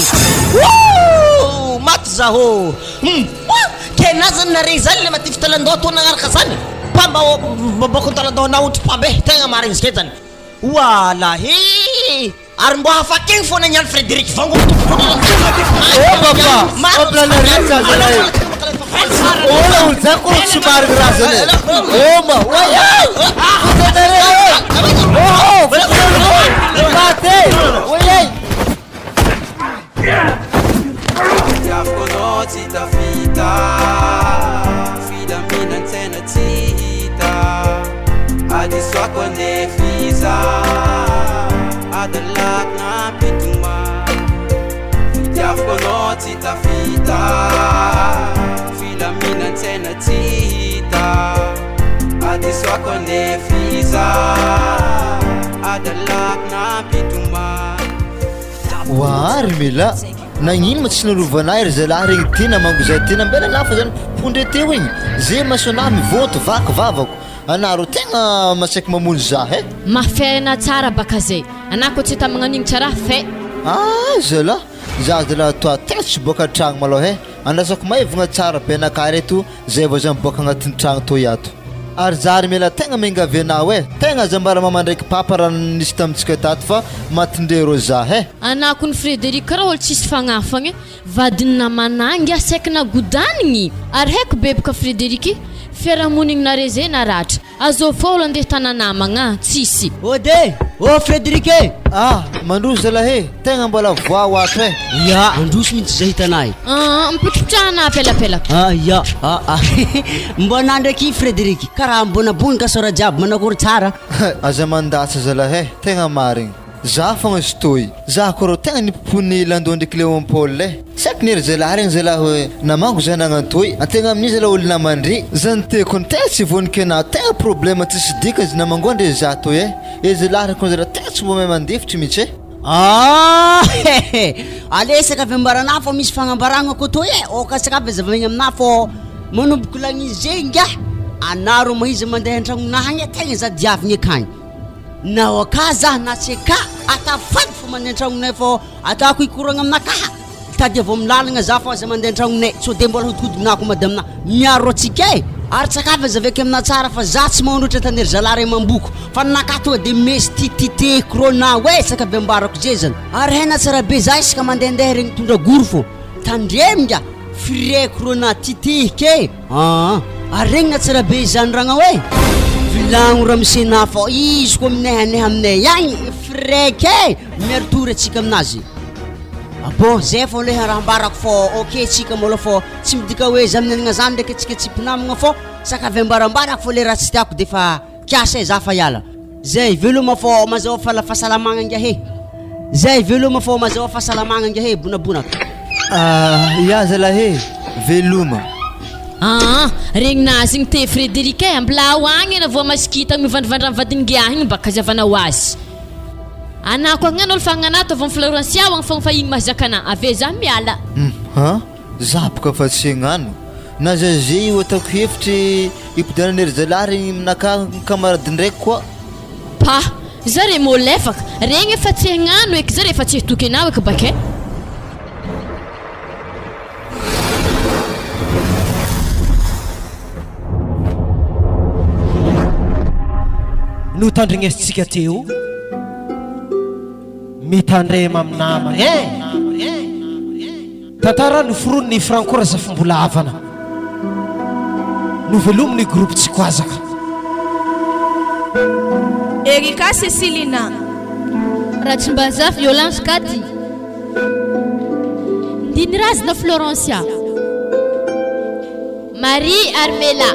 maty zaho kena zany nare zany le maty fitalandao atao nagnaraka zany pamba bako talandaonao otry pambe tegna marigny zike zany walahe ary mbo hafakegny fô nagnano Frederiky vango zako tsy marigny raha zany Tiafkono tsy tafita filaminantsena tsy hita adisoako andefiza adalakna pituma Tiafkono tsy tafita filaminantsena tsy hita adisoako andefiza adalakna pituma wahary mila nagnino ma tsy nalovana ry zalahy regny tena mango zay tena mbela lafa zany pondre teo igny zay masonahy mivoto vaky vavako anaro tegna masaiky mamono za mafena tsara baka zay anako tsy ta magnanigny tsara fe zalahy za zalahy toa tegna tsy boaka tragno malao andrasako maivagna tsara be anakay reto zay vao za miboaka agnatin'ny tragno to iato ary zary mila tegna mengavy anao tegna zambara mama ndraiky papa raha nisy tamintsika tato fa matindrero za anako ny Frederiky karaha olo tsisy fagnafagny vadinina manangy asaikina godanigny ary haiko bebaka Frederiky fiarahamonigny nare zay naratra azo fô olo andeha tananamagna tsisy ode Frederiky mandroso zalahy tegna mbola voa ato ya androso mihitsy zay hitanay mipitripitrahana apelapelaka ya mbona ndraiky Frederiky karaha mbonabonika sora jiaby manakory tsara aza mandasa zalahy tegna marigny za fogna izy toy za koa rô tegna nipopony landao ndraiky Léon Paul saky nery zalahy regny zalahy namango za nagnantoy antegna amin'io zalahy olo namandry zany teko ny tegna tsy vonika anao tegna problème tsisy dika izy namango andre za toy zalahy rako zalahy tegna tsy mbo mahay mandefitry mihitsy alesaka avy ambarana fô misy fagnambaragna ko toy okasaka avy zavagny amina fô manomboko lagny zenga anaro mahizy mandeha an-tragnonahagny tegna za diavigny akagny nao aka za na tsy aka atafady fô mandeha an-tragnonay fô atako ikoragna aminakaha tady avao milalagna za fô aza mandeha an-tragnonay so de mbola hodihodinako madamina miaro atsika ary tsakavy zavaiky amina tsara fa za tsy magnonrotra tanery zalary mamboko fa naka tonga de mesy tititeko rô na saka avy ambarako zay zany ary hena tsara be za isaka mandehandeha regny tondra goro fô tandreminga fireko rô na titike ary regny na tsara be zany ragna vilagno raha misena fô izy ko aminay aminay agny fireke miaritory atsika aminazy bon zay fô leha raha ambarako fô ok tsika mbola fô tsy midika hoe za minanagna zany ndraiky atsika tsy mpinamagna fô saka avy ambarambarako fô le raha tsy tiako de fa kiasa za fa iala zay veloma fô mazao fahasalamagna ngia zay veloma fô mazao fahasalamagna ngia bonabonaka ya zalahy veloma regnazy igny te Frederiky ambilao agny na voa masikita mivandrivandra mivadingiah igny baka zavanao azy anako agnano olo fagnanato avy amin'ny Florancia agny fogna fa igny mahazakana ave za miala za boka fa tsy agnano na zaze atako hevitry ipodiananery zalahy regny minaka kamarady ndraiky koa zare molefaka regny efa tsy agnano eky zare efa tsy hitoky anao eky bake no tandrignesitsika teo mitandrema amin'ny namana tantara no foroniny Franco Razafimbola avana no velominy groupe tsy koazaka Erika Cecilina Ratsimbaza Violence Kati Dinrazna Florencia Marie Armela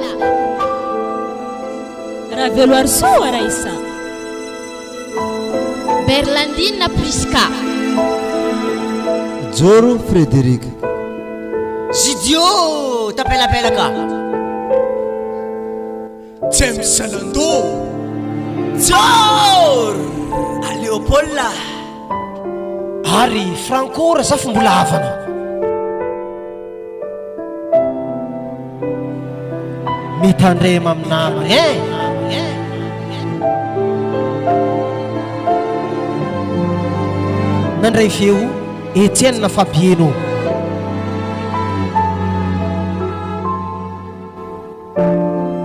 Ravelo Arsoa Raisa Berlandina Priska Joro Frederic Zidio tapelapelaka James Salando Jor a Leopold ary Franco Razafimbola avana mitandrema amin'ny namana nandray feo Etienne Fabieno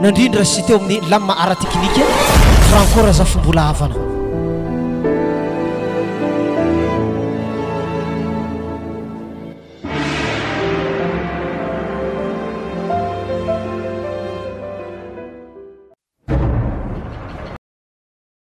nandrindra sy teo amin'ny lama ara teknika Franco Razafimbola avana